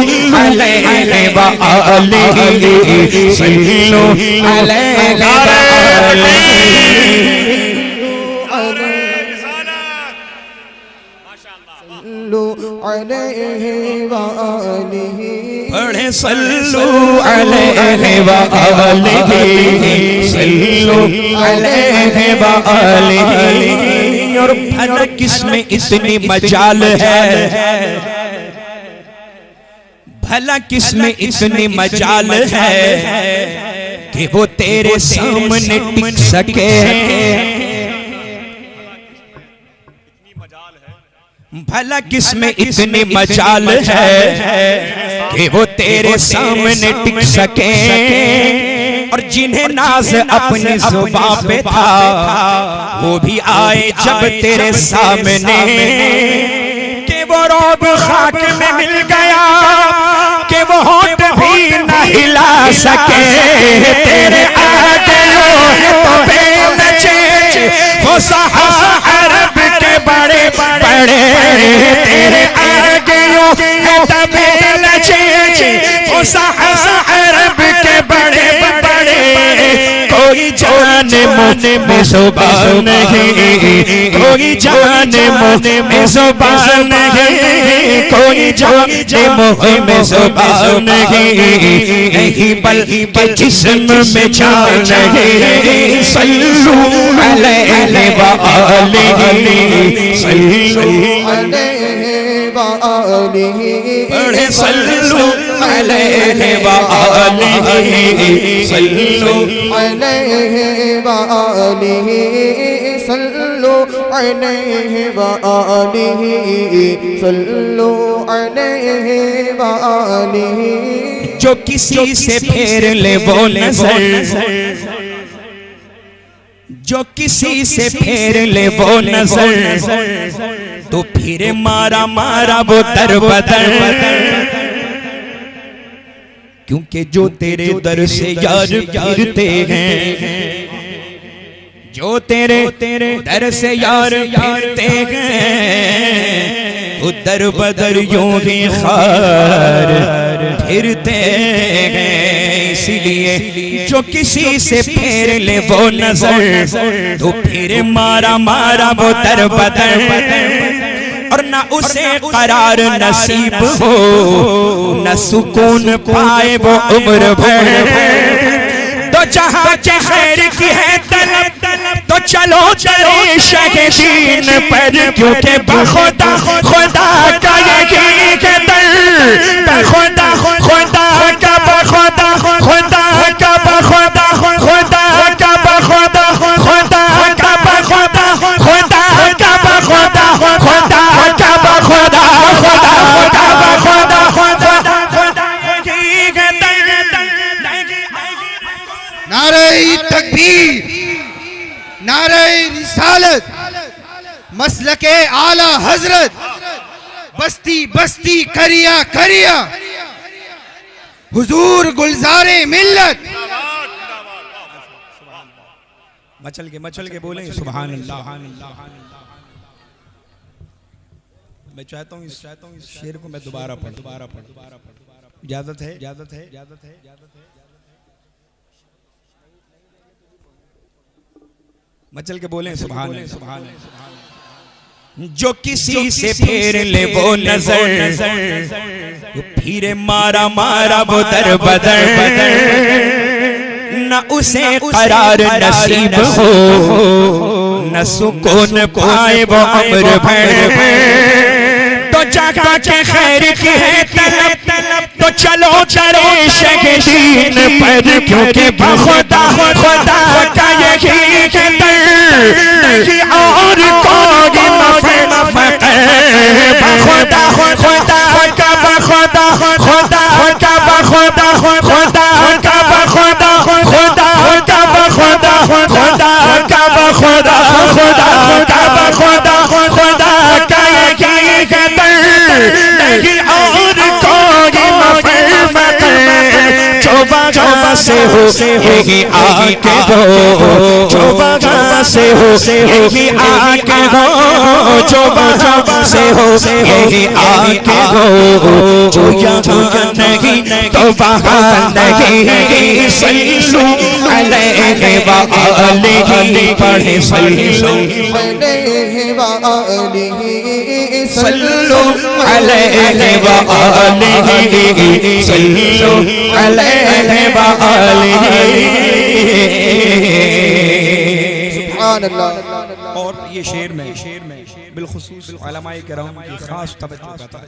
علیہ وآلہ، صلو علیہ وآلہ۔ پڑھیں صلو علیہ وآلہ، صلو علیہ وآلہ۔ اور بھلا کس میں اتنی مجال ہے، بھلا کس میں اتنی مجال ہے کہ وہ تیرے سامنے ٹک سکے، بھلا کس میں اتنی مجال ہے کہ وہ تیرے سامنے ٹک سکے۔ اور جنہیں ناز اپنی زباں پہ تھا وہ بھی آئے جب تیرے سامنے، کہ وہ روب خاک میں مل گیا کہ وہ ہونٹ بھی نہ ہلا سکے، تیرے آگے تو بے نچے وہ صحابہ عرب کے بڑے بڑے، تیرے آگے تو بے نچے وہ صحابہ عرب کے بڑے بڑے، کوئی جان منہ میں زبان نہیں، کوئی جان منہ میں زبان نہیں، کوئی جان منہ میں زبان نہیں، بلکہ جسم میں جان نہیں، صلو علیہ وآلہ، صلو علیہ وآلہ، پڑھیں صلو علیہ وآلہ، صلو علیہ وآلہ، صلو علیہ وآلہ، صلو علیہ وآلہ۔ جو کسی سے پھیر لے وہ نظر، جو کسی سے پھیر لے وہ نظر، تو پھر مارا مارا وہ در بدر، کیونکہ جو تیرے در سے یار پھرتے ہیں، جو تیرے در سے یار پھرتے ہیں، وہ در بدر یوں ہی خار پھرتے ہیں۔ اسی لیے جو کسی سے پھیر لے وہ نظر، تو پھر مارا مارا وہ در بدر، اور نہ اسے قرار نصیب ہو، نہ سکون پائے وہ عمر بھر۔ تو جہاں کے خیر کی ہے طلب، تو چلو چلے شہدین پر، کیونکہ بخدا خدا کا یہی ہے در، بخدا خدا کا بخدا خدا کا بخدا خدا کا بخدا خدا کا بخدا خدا کا بخدا خدا کا بخدا خدا کا بخدا خدا۔ نعرہ تکبیر، نعرہ رسالت، مسلک اعلی حضرت، بستی بستی کریا کریا، حضور گلزار ملت۔ مچل کے بولیں سبحان اللہ۔ میں چاہتا ہوں اس شعر کو میں دوبارہ پڑھوں، اجازت ہے؟ مچل کے بولیں سبحان اللہ۔ جو کسی سے پھیر لے وہ نظر، وہ پھر مارا مارا وہ در بدر، نہ اسے قرار نصیب ہو، نہ سکون پائے وہ عمر بھر۔ تو جگہ کے خیر کی ہے طلب، تو چلو چلے شہدین پر، کیونکہ بخدا خدا کا یہی ہے در، نہیں اور کوئی مفقر، بخدا خدا کا بخدا خدا کا بخدا خدا کا بخدا خدا کا بخدا خدا کا بخدا خدا کا بخدا خدا کا یہی ہے در، سے ہو یہی آ کے ہو جو وہاں سے ہو یہی آ کے ہو جو وہاں سے ہو یہی آ کے ہو جو یہاں نہیں تو وہاں نہیں صلو علیہ وآلہ پڑھے صلو علیہ وآلہ صلو علیہ وآلہ صلو علیہ وآلہ سبحان اللہ. اور یہ شعر میں بالخصوص علماء کرام کی خاص توجہ کا تھا.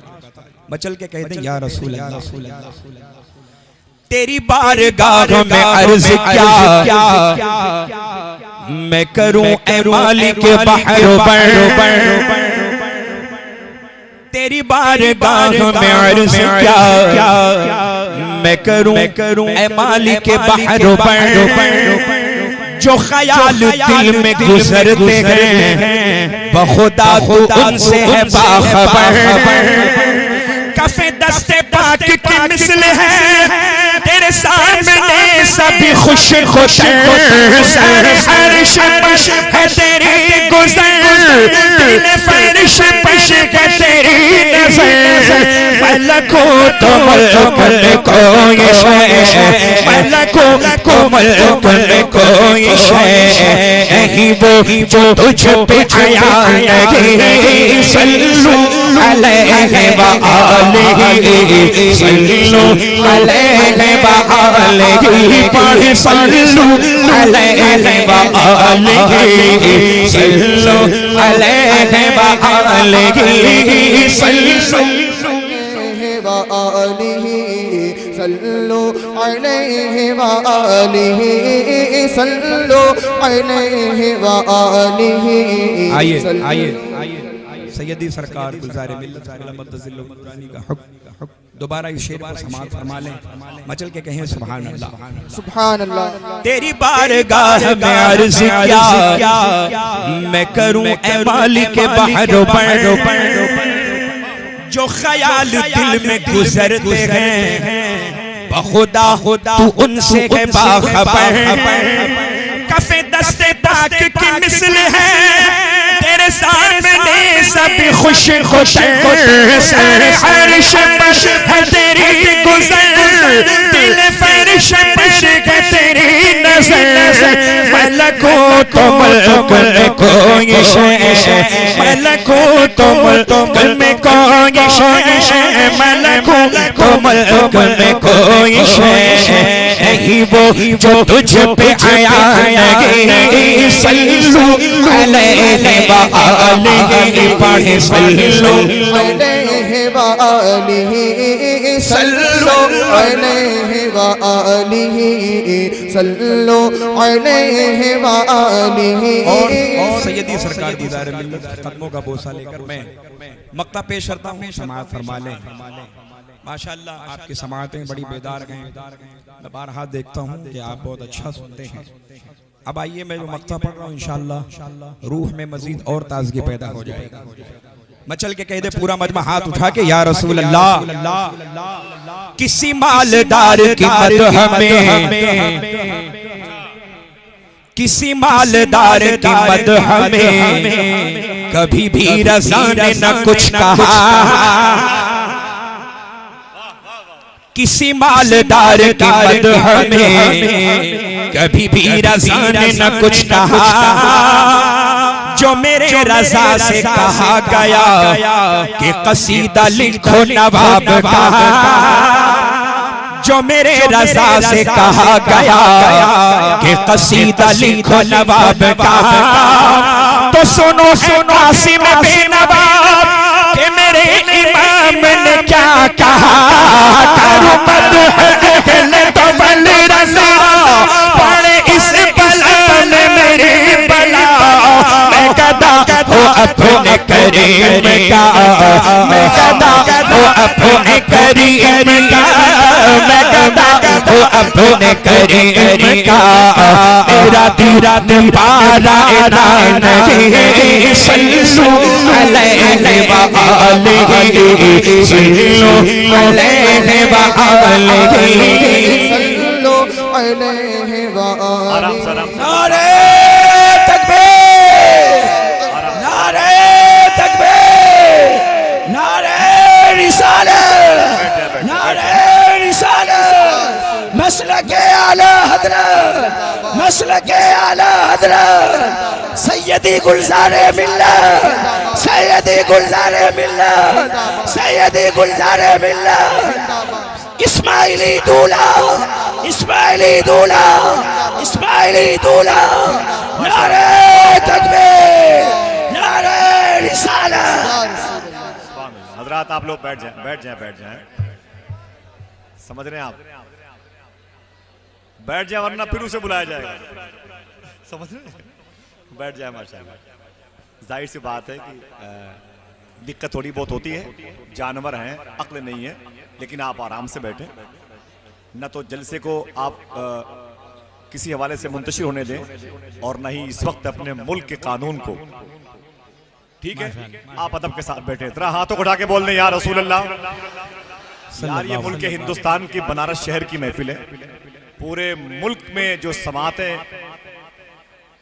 بچل کے کہتے ہیں یا رسول اللہ تیری بارگاہ میں عرض کیا میں کروں اے مالک بحر بر تیری بارگاہ میں عرض کیا میں کروں اے مالک بحر بر جو خیال دل میں گزرتے ہیں بخدا تو ان سے ہے باخبر کف دست پاک کی مثل ہے تیرے سامنے سبھی خوش خوش سر عرش پش ہے تیری گزر دل فرش پش ہے تیری نظر ملکوت ملک کوئی شے ملکوت ملک کوئی شے نہیں وہ جو تجھ پہ آیا نہیں صلو علیہ وآلہ صلو علیہ وآلہ پڑھ صلو علیہ وآلہ صلو علیہ وآلہ صلو صلو علیہ وآلہ صلو علیہ وآلہ. آئیے سیدی سرکار گلزار ملت علامت ذل و مدرانی کا حکم دوبارہ اس شعر کو سماعت فرما لیں مچل کے کہیں سبحان اللہ سبحان اللہ. تیری بارگاہ میں عرض کیا میں کروں اے مالک بحر بر جو خیال دل میں گزرتے ہیں بخدا تو ان سے ہے باخبر کف دست پاک کی مثل ہے تیرے سامنے سبھی خوش خوش سر عرش پش ہے تیری گزر دل فرش پش ہے تیری نظر ملکوت ملک کوئی شے ملکوت ملک میں کوئی شے ملکوت ملک میں کوئی شے نہیں وہ جو تجھ پہ آیا نہیں صلو علیہ وآلہ پڑھے صلو علیہ وآلہ صلو علیہ وآلہ صلو علیہ وآلہ. اور سیدی سرکار گلزار ملت قدموں کا بوسہ لے کر میں مقطع پیش کرتا ہوں سماعت فرما لیں. ماشاءاللہ آپ کی سماعتیں بڑی بیدار ہیں میں بارہا دیکھتا ہوں کہ آپ بہت اچھا سنتے ہیں. اب آئیے میں جو مقطع پڑھ رہا ہوں انشاءاللہ روح میں مزید اور تازگی پیدا ہو جائے گا. مچل کے کہہ دے پورا مجمع ہاتھ اٹھا کے یا رسول اللہ کسی مالدار کی مدح میں کسی مالدار کی مدح میں کبھی بھی رضا نے نہ کچھ کہا کسی مالدار کی مدح میں کبھی بھی رضا نے نہ کچھ کہا جو میرے رضا سے کہا گیا کہ قصیدہ لکھو نواب کا جو میرے رضا سے کہا گیا کہ قصیدہ لکھو نواب کا تو سنو قاسم بے نواب کہ میرے امام نے کیا کہا کرو مدح اہل طول رضا پڑے اس بلا نے میری بلا میں گدا ہو اپنے کریم کا میں گدا ہو اپنے کریم کا میں گدا ہو اپنے کریم کا میرا دل پارا نہیں صلو علیہ وآلہ صلو علیہ وآلہ صلو علیہ آرام سے وآلہ آرام سے نعرہ تکبیر، نعرہ تکبیر، نعرہ رسالت، نعرہ رسالت، مسلک اعلی حضرت، مسلک اعلی حضرت سیدی گلزار ملت، سیدی گلزار ملت، سیدی گلزار ملت، اسماعیلی دولہ، اسماعیلی دولہ، اسماعیلی دولہ، نعرہ تکبیر، نعرہ رسالت۔ حضرات آپ لوگ بیٹھ جائیں، بیٹھ جائیں، بیٹھ جائیں، سمجھ رہے ہیں آپ؟ بیٹھ جائیں ورنہ پھر اسے بلایا جائے گا، سمجھ رہے ہیں؟ بیٹھ جائیں ماشاءاللہ۔ ظاہر سی بات ہے کہ دقت تھوڑی بہت ہوتی ہے، جانور ہیں، عقل نہیں ہے، لیکن آپ آرام سے بیٹھیں، نہ تو جلسے کو آپ کسی حوالے سے منتشر ہونے دیں اور نہ ہی اس وقت اپنے ملک کے قانون کو، ٹھیک ہے؟ آپ ادب کے ساتھ بیٹھیں، ذرا ہاتھوں کو اٹھا کے بول دیں یا رسول اللہ۔ یار یہ ملک ہندوستان کی بنارس شہر کی محفل ہے، پورے ملک میں جو سماعتیں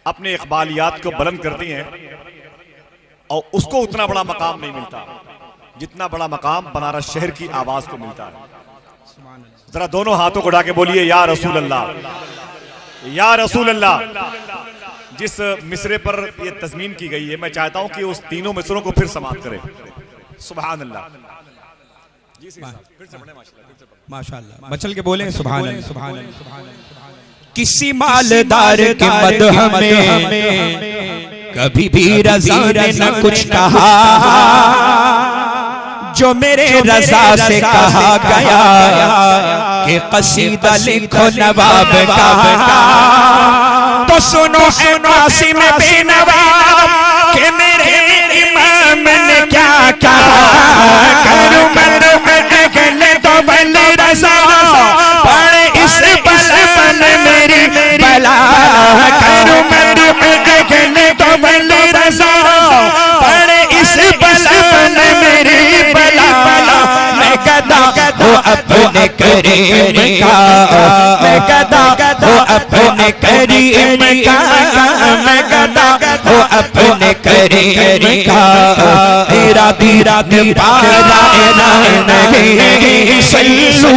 اپنے اقبالیات کو بلند کرتی ہیں اور اس کو اتنا بڑا مقام نہیں ملتا جتنا بڑا مقام بنارس شہر کی آواز کو ملتا ہے۔ ذرا دونوں ہاتھوں کو اٹھا کے بولیے یا رسول اللہ، یا رسول اللہ۔ جس مصرے پر یہ تضمین کی گئی ہے میں چاہتا ہوں کہ اس تینوں مصروں کو پھر سماعت کریں۔ سبحان اللہ، ماشاءاللہ، بچل کے بولیں سبحان اللہ، سبحان اللہ۔ کسی مالدار کے مدح میں کبھی بھی رضا نے نہ کچھ کہا، جو میرے رضا سے کہا گیا کہ قصیدہ لکھو نواب کا، تو سنو اے قاسم بے نواب کہ میرے امام نے کیا کہا، کروں مدح اہل تو بلی رضا، پڑھ اس بلبل میری بلا، کروں مدح اہل تو بلی رضا، پڑھ اس بلبل میری بلا، میں گدا ہوں اپنے کریم کا، میں گدا ہوں اپنے کریم کا، میں گدا ہوں اپنے کریم کا، تیرا تیرا پارا نہیں، صلو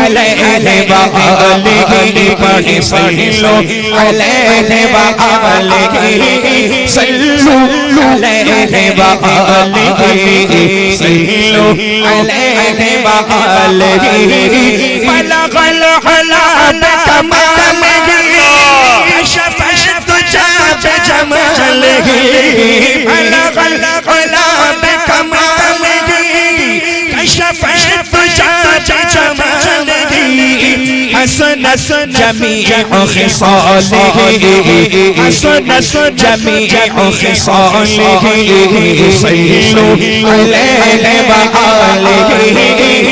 علیہ وآلہ، پڑھیں صلو علیہ وآلہ، صلو علیہ وآلہ، صلو علیہ وآلہ، بلغ العلا بکمالہ، کشف الدجى بجمالہ، بلغ العلا بکمالہ، کشف الدجى بجمالہ، حسنت جمیع خصالہ، حسنت جمیع خصالہ، صلو علیہ وآلہ،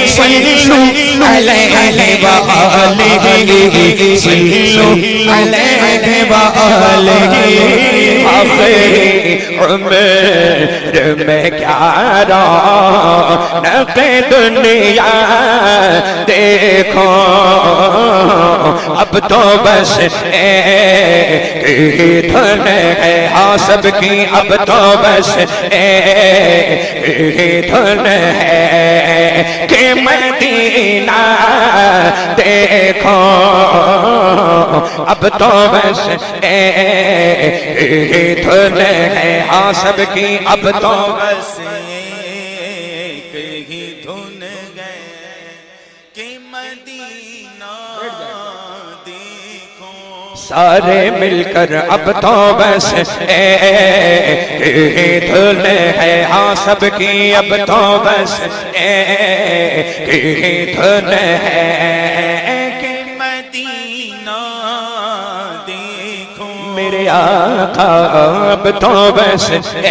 صلو علیہ وآلہ، صلو علیہ وآلہ۔ آخر عمر میں کیا رونق دنیا دیکھو، اب تو بس ایک ہی دھن ہے ہاں سب کی، اب تو بس ایک ہی دھن ہے کہ مدینہ دیکھو، اب تو بس ایک ہی دھن ہے ہاں سب کی، اب تو بس ایک ہی دھن ہے کہ مدینہ دیکھو، سارے مل کر اب تو بس ایک ہی دھن ہے ہاں سب کی، اب تو بس ایک ہی دھن ہے کہ مدینہ دیکھو، میرے گیا اب تو بس ادھر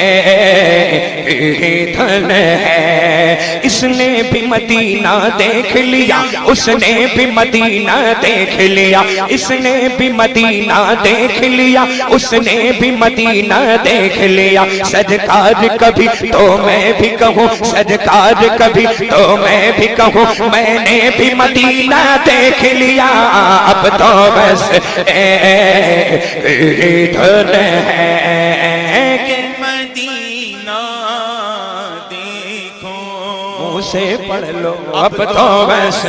ہے اس نے بھی مدینہ دیکھ لیا اس نے بھی مدینہ دیکھ لیا اس نے بھی مدینہ دیکھ لیا اس نے بھی مدینہ دیکھ لیا سرکار کبھی تو میں بھی کہوں سرکار کبھی تو میں بھی کہوں میں نے بھی مدینہ دیکھ لیا اب تو بس ادھر ہے کہ مدینہ دیکھو منہ سے پڑھ لو اب تو بس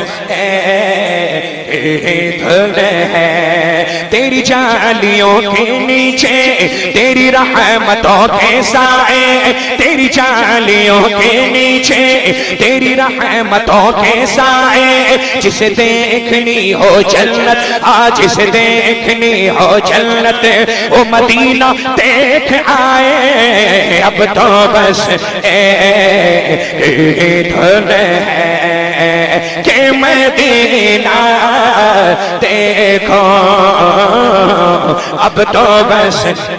ادھر ہے تیری جالیوں کے نیچے تیری رحمتوں کے سائے تیری جالیوں کے نیچے تیری رحمتوں کے سائے جسے دیکھنی ہو جنت آج جسے دیکھنی ہو جنت وہ مدینہ دیکھ آئے اب تو بس ادھر ہے کہ مدینہ دیکھو اب تو بس ادھر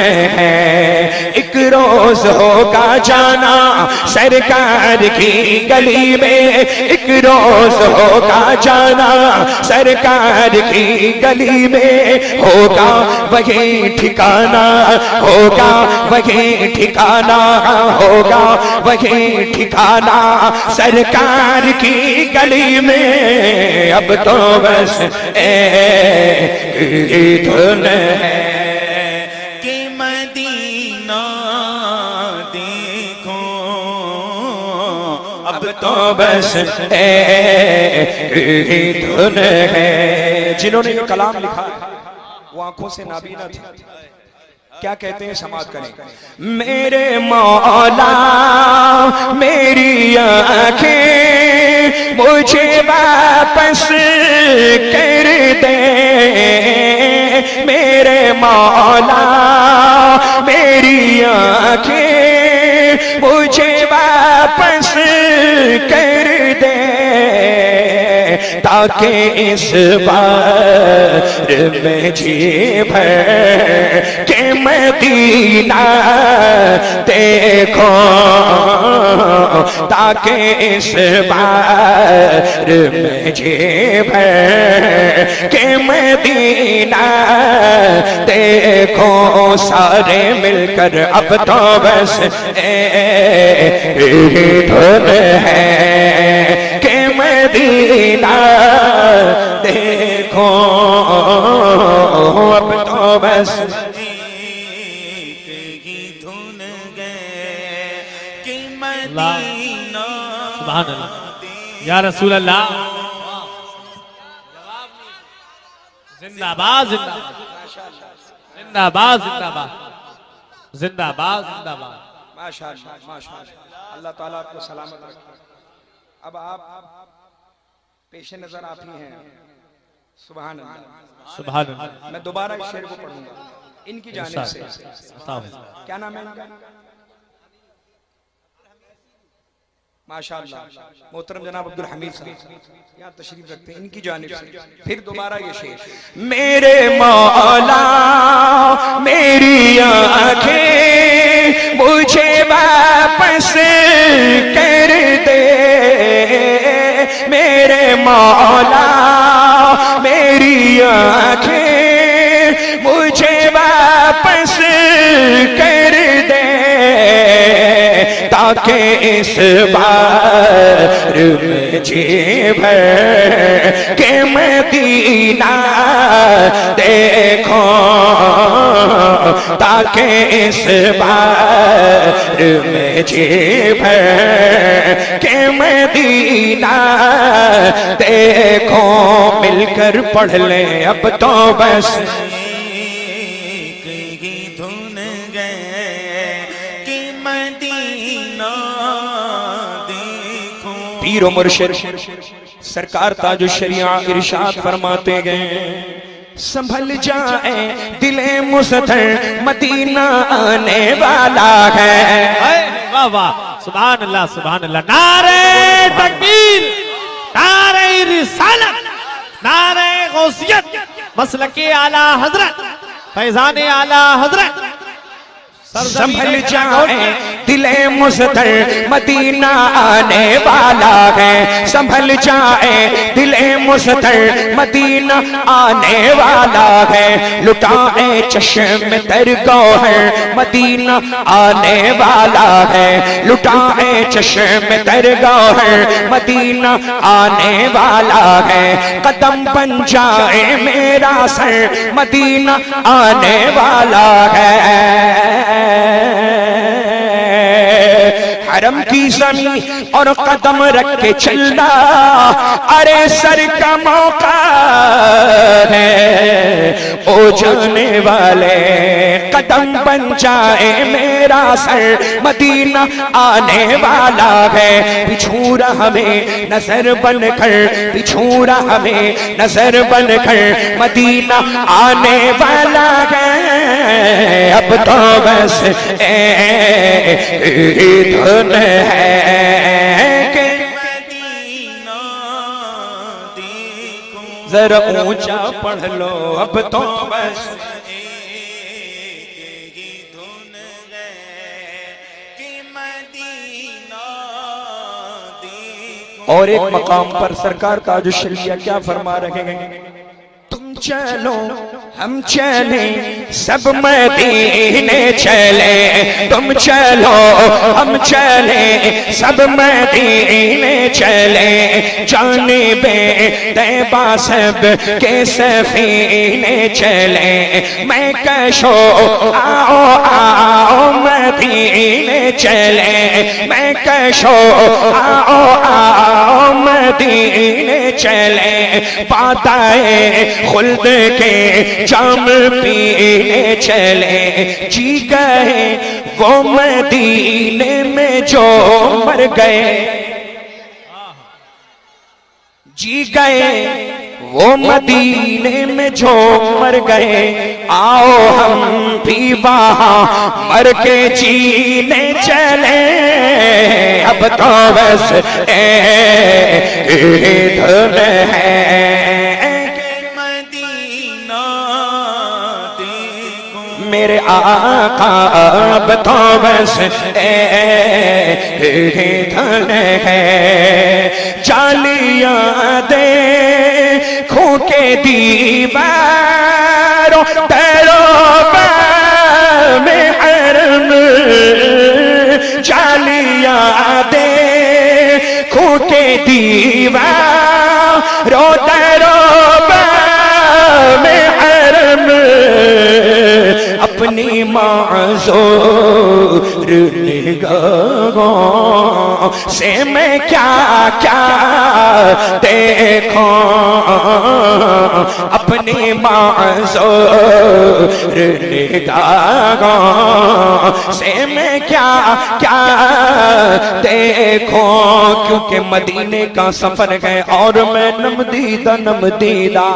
ہے ایک روز ہوگا جانا سرکار کی گلی میں ایک روز ہوگا جانا سرکار کی گلی میں ہوگا وہی ٹھکانہ ہوگا وہی ٹھکانہ ہوگا وہی ٹھکانہ سرکار کی گلی میں اب تو بس ادھر ہے کہ مدینہ دیکھو اب تو بس ادھر ہے جنہوں نے یہ کلام لکھا وہ آنکھوں سے نابینا تھے کیا کہتے ہیں سماعت کریں میرے مولا میری آنکھیں مجھے واپس کر دے میرے مولا میری آنکھیں مجھے واپس کر دے تاکہ اس بار میں جی بھر کہ مدینہ دیکھو تاکہ اس بار میں جی بھر کہ مدینہ دیکھو سارے مل کر اب تو بس ادھر ہے کہ مدینہ دیکھو اب تو بس سبحان اللہ یا رسول اللہ زندہ باد زندہ زندہ باد زندہ باد زندہ باد زندہ باد ماشاءاللہ ماشاءاللہ اللہ تعالیٰ آپ کو سلامت رکھے اب آپ پیش نظر آپ ہی ہیں سبحان اللہ سبحان اللہ میں دوبارہ اس شعر کو پڑھوں گا ان کی جانب سے کیا نام ہے ان کا ماشاءاللہ محترم جناب عبدالحمید صاحب یہاں تشریف رکھتے ہیں ان کی جانب سے پھر دوبارہ یہ شعر میرے مولا میری آنکھیں مجھے واپس کر دے میرے مولا میری آنکھیں مجھے واپس کر دے تاکہ اس بار میں جی بھر کہ مدینہ دیکھو تاکہ اس بار میں جی بھر کہ مدینہ دیکھو مل کر پڑھ لیں اب تو بس پیر و مرشد سرکار تاج الشریعہ ارشاد فرماتے گئے سنبھل جائے دل مستر مدینہ آنے والا ہے واہ واہ سبحان اللہ نعرہ تکبیر نعرہ رسالت نعرہ غوثیت مسلک اعلیٰ حضرت فیضان اعلیٰ حضرت سنبھل جائے دل مزدر مدینہ آنے والا ہے، سنبھل جائے دل مزدر مدینہ آنے والا ہے، لٹائے چشم تر گوہر مدینہ آنے والا ہے، لٹائے چشم تر گوہر مدینہ آنے والا ہے، قدم بن جائے میرا سر مدینہ آنے والا ہے، حرم کی زمین اور قدم رکھ کے چلنا ارے سر کا موقع ہے، او جانے والے قدم بن جائے میرا سر مدینہ آنے والا ہے، بچھورا ہمیں نظر بن کر، بچھورا ہمیں نظر بن کر مدینہ آنے والا ہے، اب تو بس دھن ہے کہ مدینہ دیکھوں، ذرا اونچا پڑھ لو، اب تو بس دھن ہے کہ مدینہ دیکھوں۔ اور ایک مقام پر سرکار تاج الشریعہ کیا فرما رہے ہیں، تم چلو ہم چلیں سب مدینے چلیں، تم چلو ہم چلیں سب مدینے چلیں، جانب طیبہ سب کے سفینے چلیں، میں کشو آؤ آؤ مدینے چلیں، میں کشو آؤ آؤ مدینے چلیں، پاتائے خلد کے جام پینے چلے، جی گئے وہ مدینے میں جو مر گئے، جی گئے وہ مدینے میں جو مر گئے، آؤ ہم بھی وہاں مر کے جینے چلے، اب تو بس دھن ہے میرے آقا، اب تو بس دھن ہے، جالیاں دیکھوں کے دیواروں تیروں میں حرم، جالیاں دیکھوں کے دیواروں تیروں میں حرم، اپنی معذور نگاہوں سے میں کیا کیا دیکھوں، اپنی معذور نگاہوں سے میں کیا کیا دیکھوں، کیونکہ مدینے کا سفر ہے اور میں نمدیدہ نمدیدہ،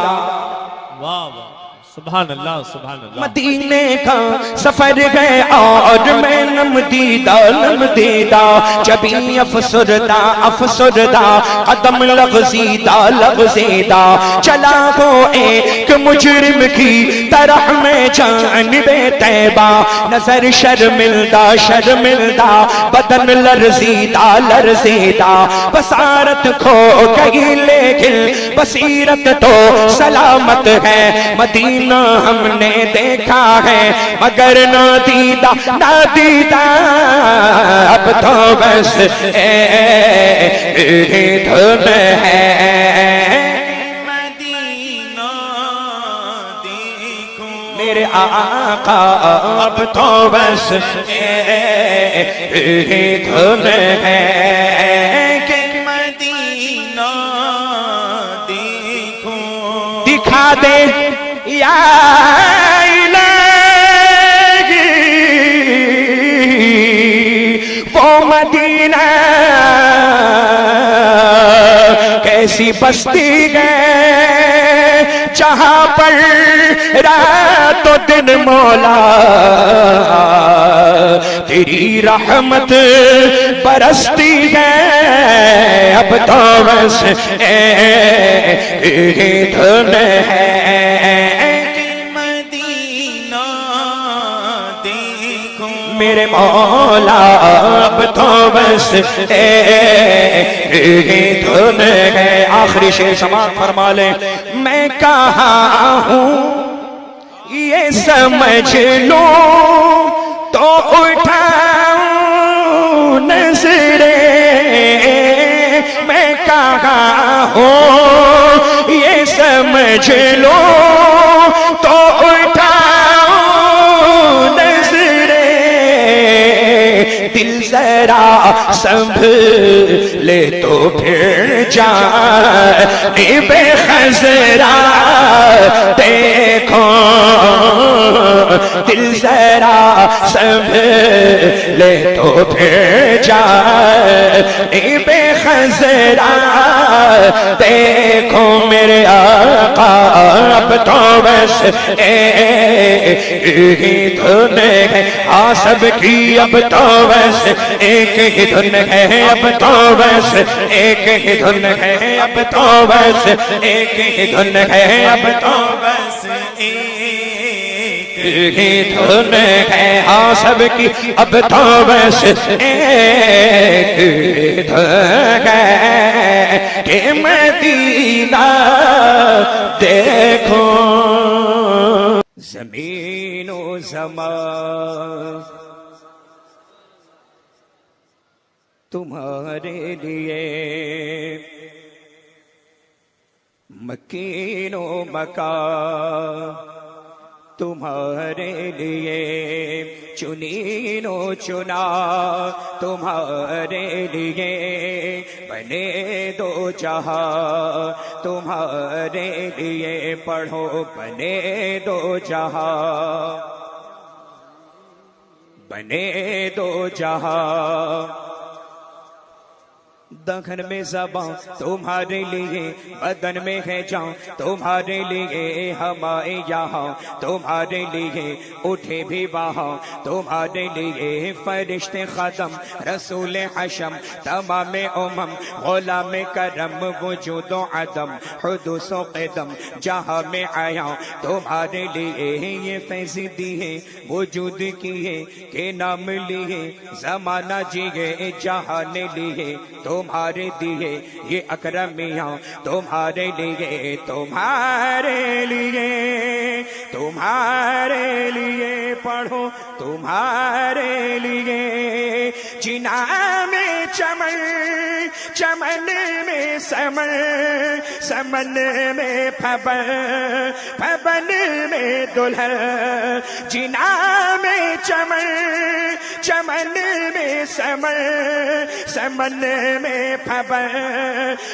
واہ واہ سبحان اللہ سبحان اللہ، مدینے کا سفر ہے اور میں نمدیدہ نمدیدہ، جبیں افسردہ افسردہ قدم لغزیدہ لغزیدہ، چلا وہ ایک مجرم کی طرح میں جانب طیبہ، نظر شرمندہ شرمندہ بدن لرزیدہ لرزیدہ، بصارت کھو گئی لیکن بصیرت تو سلامت ہے، مدینہ ہم نے دیکھا ہے مگر نادیدہ نادیدہ، اب تو بس دھن ہے مدینہ دیکھوں، میرے آقا اب تو بس دھن ہے کہ مدینہ دیکھوں، دکھا دے یا الہی وہ مدینہ کیسی بستی ہے جہاں پر رات و دن مولا تیری رحمت برستی ہے، اب تو بس دھن ہے میرے مولا اب تو بس ایک دھن ہے. آخری شعر سماعت فرما لیں. میں کہاں ہوں یہ سمجھ لوں تو اٹھاؤں نظریں. میں کہاں ہوں یہ سمجھ لوں تو اٹھاؤں نظریں. دل ذرا سنبھلے تو پھر جائے بے خزرا دیکھو. دل ذرا سنبھلے تو پھر جائے بے خزرا دیکھو. میرے آقا اب تو بس ایک ہی دھن ہے. ہاں سب کی اب تو بس ایک ہی دھن ہے. اب تو بس ایک ہی دھن ہے. اب تو بس ایک ہی دھن ہے. اب تو بس ایک ہی دھن ہے. ہاں سب کی اب تو بس ایک دھن ہے کہ مدینہ دیکھو. زمین و زمان تمہارے لیے مکین و مکان تمہارے لیے چنین و چنا تمہارے لیے بنے دو جہاں تمہارے لیے. پڑھو بنے دو جہاں بنے دو جہاں. دہن میں زبان تمہارے لیے بدن میں ہے جان تمہارے لیے. ہمارے یہاں تمہارے لیے اٹھے بھی وہاں تمہارے لیے. فرشتے خدم رسول حشم تمام امم غلام کرم وجود و عدم حدوث و قدم جہاں میں آیا تمہارے لیے. یہ فیض دیے وجود کیے کہ نام لیے زمانہ جیے جہان لیے تمہارے دیے. یہ اکرمیاں تمہارے لیے تمہارے لیے تمہارے لیے. پڑھو تمہارے لیے. جنا میں چمن چمن میں سمن سمن میں پھبن پھبن میں دلہن. جنا میں چمن چمن میں سمن سمن میں پھبن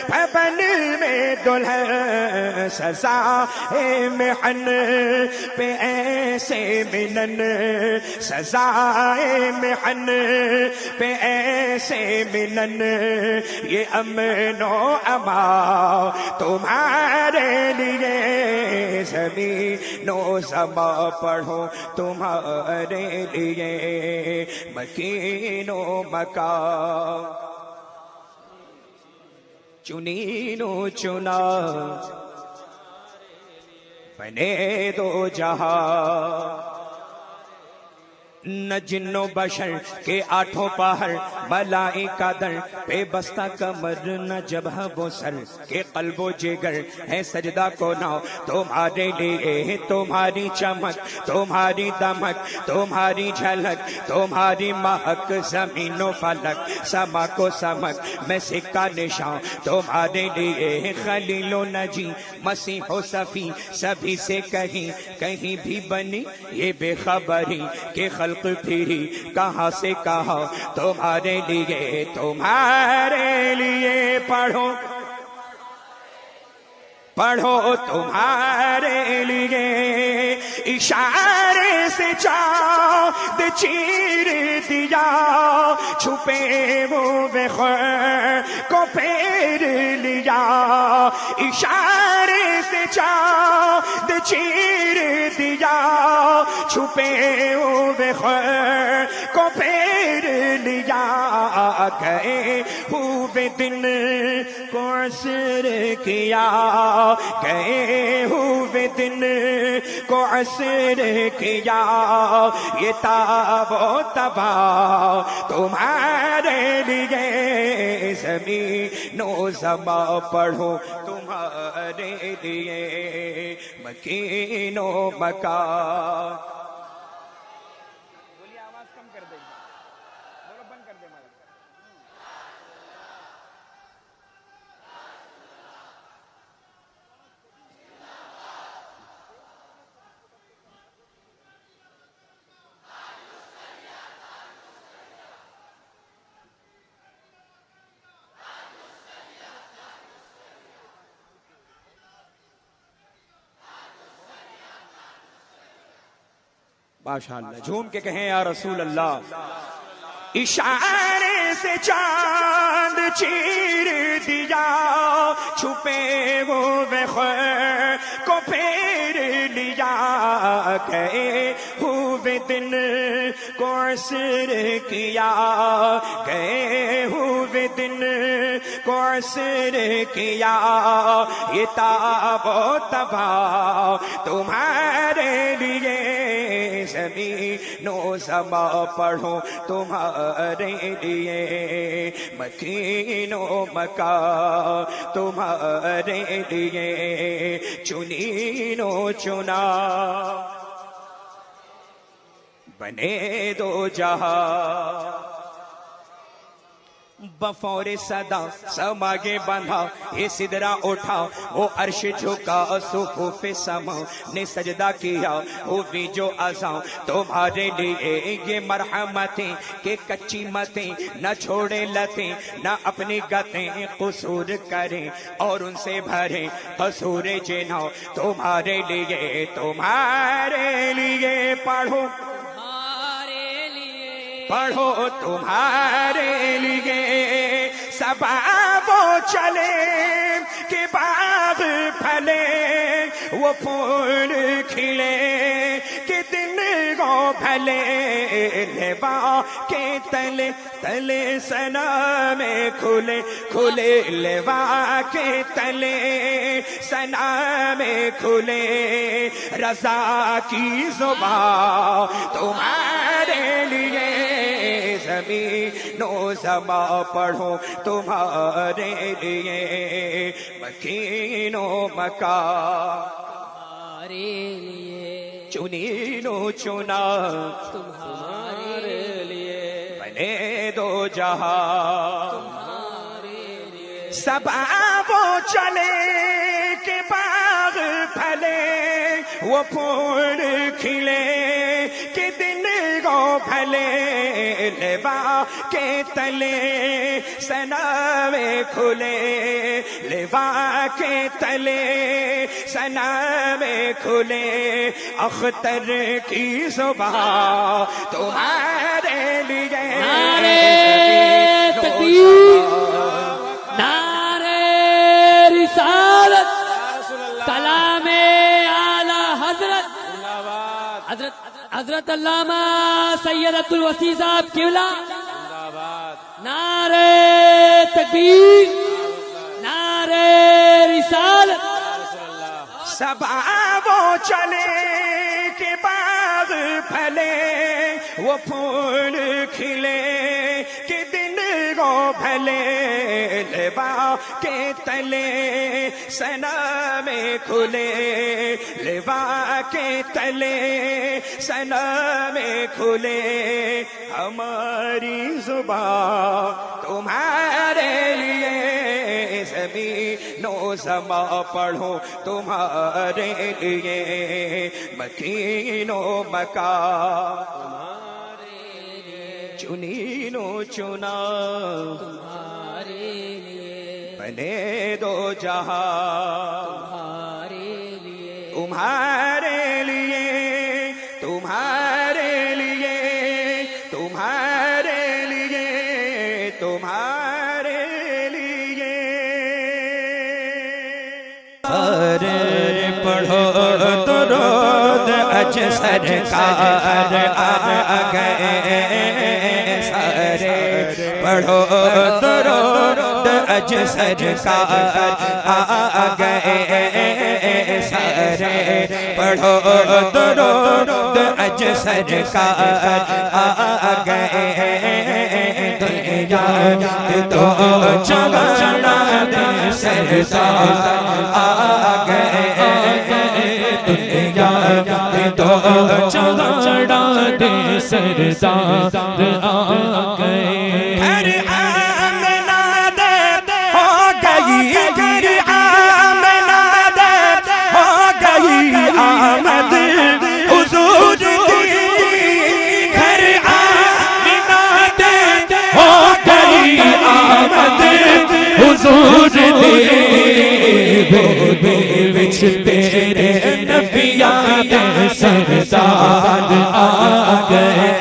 پھبن میں دلہن. سزا محن پہ ایسے منن سزا محن پہ ایسے منن. یہ امن و امان تمہارے لیے. زمین و زمان پڑھو تمہارے لیے مکین و مکان چنین و چنا بنے دو جہاں. نہ جن و بشر کے آٹھوں پہر ملائکہ در بے بستہ کمر نہ جبہ و سر کے قلب و جگر ہے سجدہ کو ناؤ تمہارے لیے. تمہاری چمک تمہاری دمک تمہاری جھلک تمہاری مہک زمین و فلک سما کو سمک میں سکہ نشان تمہارے لیے. خلیل و نجی مسیح و صفی سبھی سے کہیں کہیں بھی بنی یہ بے خبری کہ خلق پھری کہاں سے کہاں تمہارے لیے تمہارے لیے. پڑھو پڑھو تمہارے لیے. اشارے سے چاند چیر دیا چھپے ہوئے خیر کو پھیر لیا. اشارے سے چاند چیر دیا چھپے ہوئے خیر کو پھیر لیا گئے ہوئے دن کو عصر کیا گئے ہوئے دن کو عصر کیا یہ تاب و تبا تمہارے لیے زمین و زماں پڑھو تمہارے لیے مکین و مکان. بولیے آواز کم کر دیں بولو بند کر دیں مائک. ماشاءاللہ جھوم کے کہیں یا رسول اللہ. اشارے سے چاند چیر دیا چھپے ہوئے خیر کو پھیر لیا گئے ہوئے دن کو عصر کیا گئے ہوئے دن کو عصر کیا یہ تاب و تبا تمہارے لیے زمین و زماں پڑھو تمہارے لیے مکین و مکان تمہارے لیے چنین و چنا بنے دو جہاں بفور صدا سماگے بندھا یہ سدرا اٹھا وہ عرش جھکا صفوف سما نے سجدہ کیا وہ بھی جو ازاں تمہارے لیے یہ مرحمتیں کہ کچی متیں نہ چھوڑے لتیں نہ اپنی گتیں قصور کریں اور ان سے بھریں قصور جنا تمہارے لیے پڑھو پڑھو تمہارے لیے صبا وہ چلے کہ باغ پھلے وہ پھول کھلے کہ دن گو بھلے لبا کے تلے تلے سنا میں کھلے کھلے لبا کے تلے سنا میں کھلے رضا کی زبان تمہارے لیے زمین و زماں پڑھو تمہارے لیے مکین و مکان تمہارے لیے چنین و چنا تمہارے لیے بنے دو جہاں تمہارے لیے صبا وہ چلے کہ باغ پھلے وہ پھول کھلے کہ دن گو بھلے لبا کے تلے سنا میں کھلے لبا کے تلے سنا میں کھلے اختر کی زبان تمہارے لیے نعرے تکبیر نعرے رسالت کلام اعلی حضرت علامہ سید الوسی صاحب قبلہ نعرے تکبیر نعرے رسالت. صبا وہ چلے کہ باغ پھلے وہ پھول کھلے کہ دن گو بھلے لبا کے تلے سنا میں کھلے لبا کے تلے سنا میں کھلے ہماری زبان تمہارے لیے زمین و زماں پڑھو تمہارے لیے مکین و مکان چنین و چنا تمہارے لیے بنے دو جہاں تمہارے لیے تمہارے لیے تمہارے لیے تمہارے لیے پڑھو درود اج سرکار آ گئے پڑھو درود اج سرکار آ گئے سارے پڑھو درود اج سرکار آ گئے دنیا تو چڑھا دے سرکار آ گئے دنیا تو چڑھا دے سرکار آ گئے گھر آمنہ دے ہو گئی گھر آمنہ دے ہو گئی آمد حضور دی گھر آمنہ دے ہو گئی آمد حضور دی گودی وچ تیرے نبیاں دے سردار آ گئے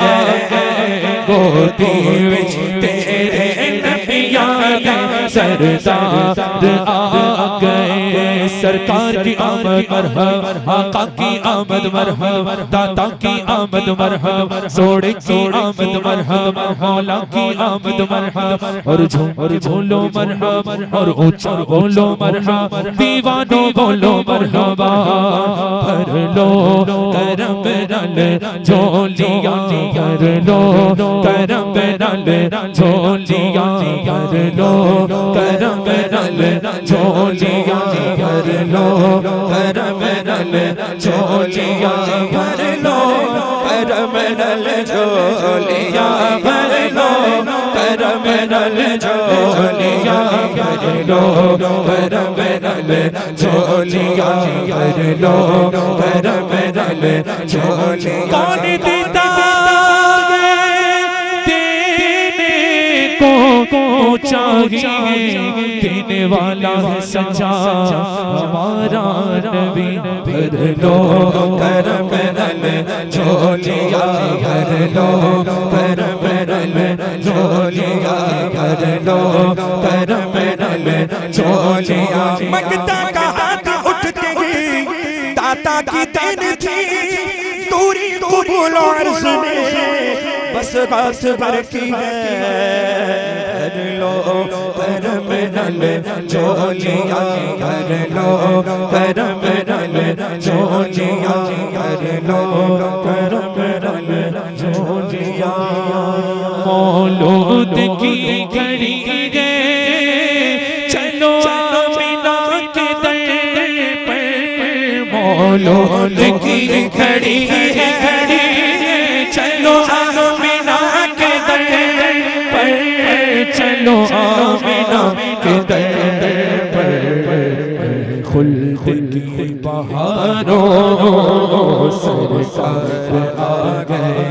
گودی وچ تیرے نبیاں دے سردار آ گئے سرکار کی آمد مرحب آقا کی آمد مرحب داتا کی آمد مرحب سوڑے کی آمد مرحب مولا کی آمد مرحب اور بولو مرحب اور اونچا بولو مرحب دیوانوں بولو مرحبا بھر لو کرم نل جھولیاں بھر لو کرم نل جھولیاں بھر لو کرم نل جھولیاں بھر لو کرم نل جھولیاں بھر لو کرم نل جھولیاں بھر لو کرم نل جھولیاں بھر لو کرم نل جھولیاں بھر لو کرم نل جھولیاں کون دیتا کو چاہیے دینے والا ہے سچا ہمارا نبی بھر لو کرم نل جھولیاں بھر لو کرم نل جھولیاں بھر لو کرم نل جھولیاں منگتا کا ہاتھ اٹھتے ہی داتا کی دین تھی دوری قبول و عرض میں بس غاز بھر کی ہے بھر لو کرم نل جھولیاں بھر لو کرم نل جھولیاں بھر لو کرم نل جھولیاں مولود کی گھڑی گے چلو آمینہ کے در پر مولود کی گھڑی گھڑی چلو آمینہ کے در پر چلو آمینہ کے در پر خلد کی بہاروں سرکار آ گئے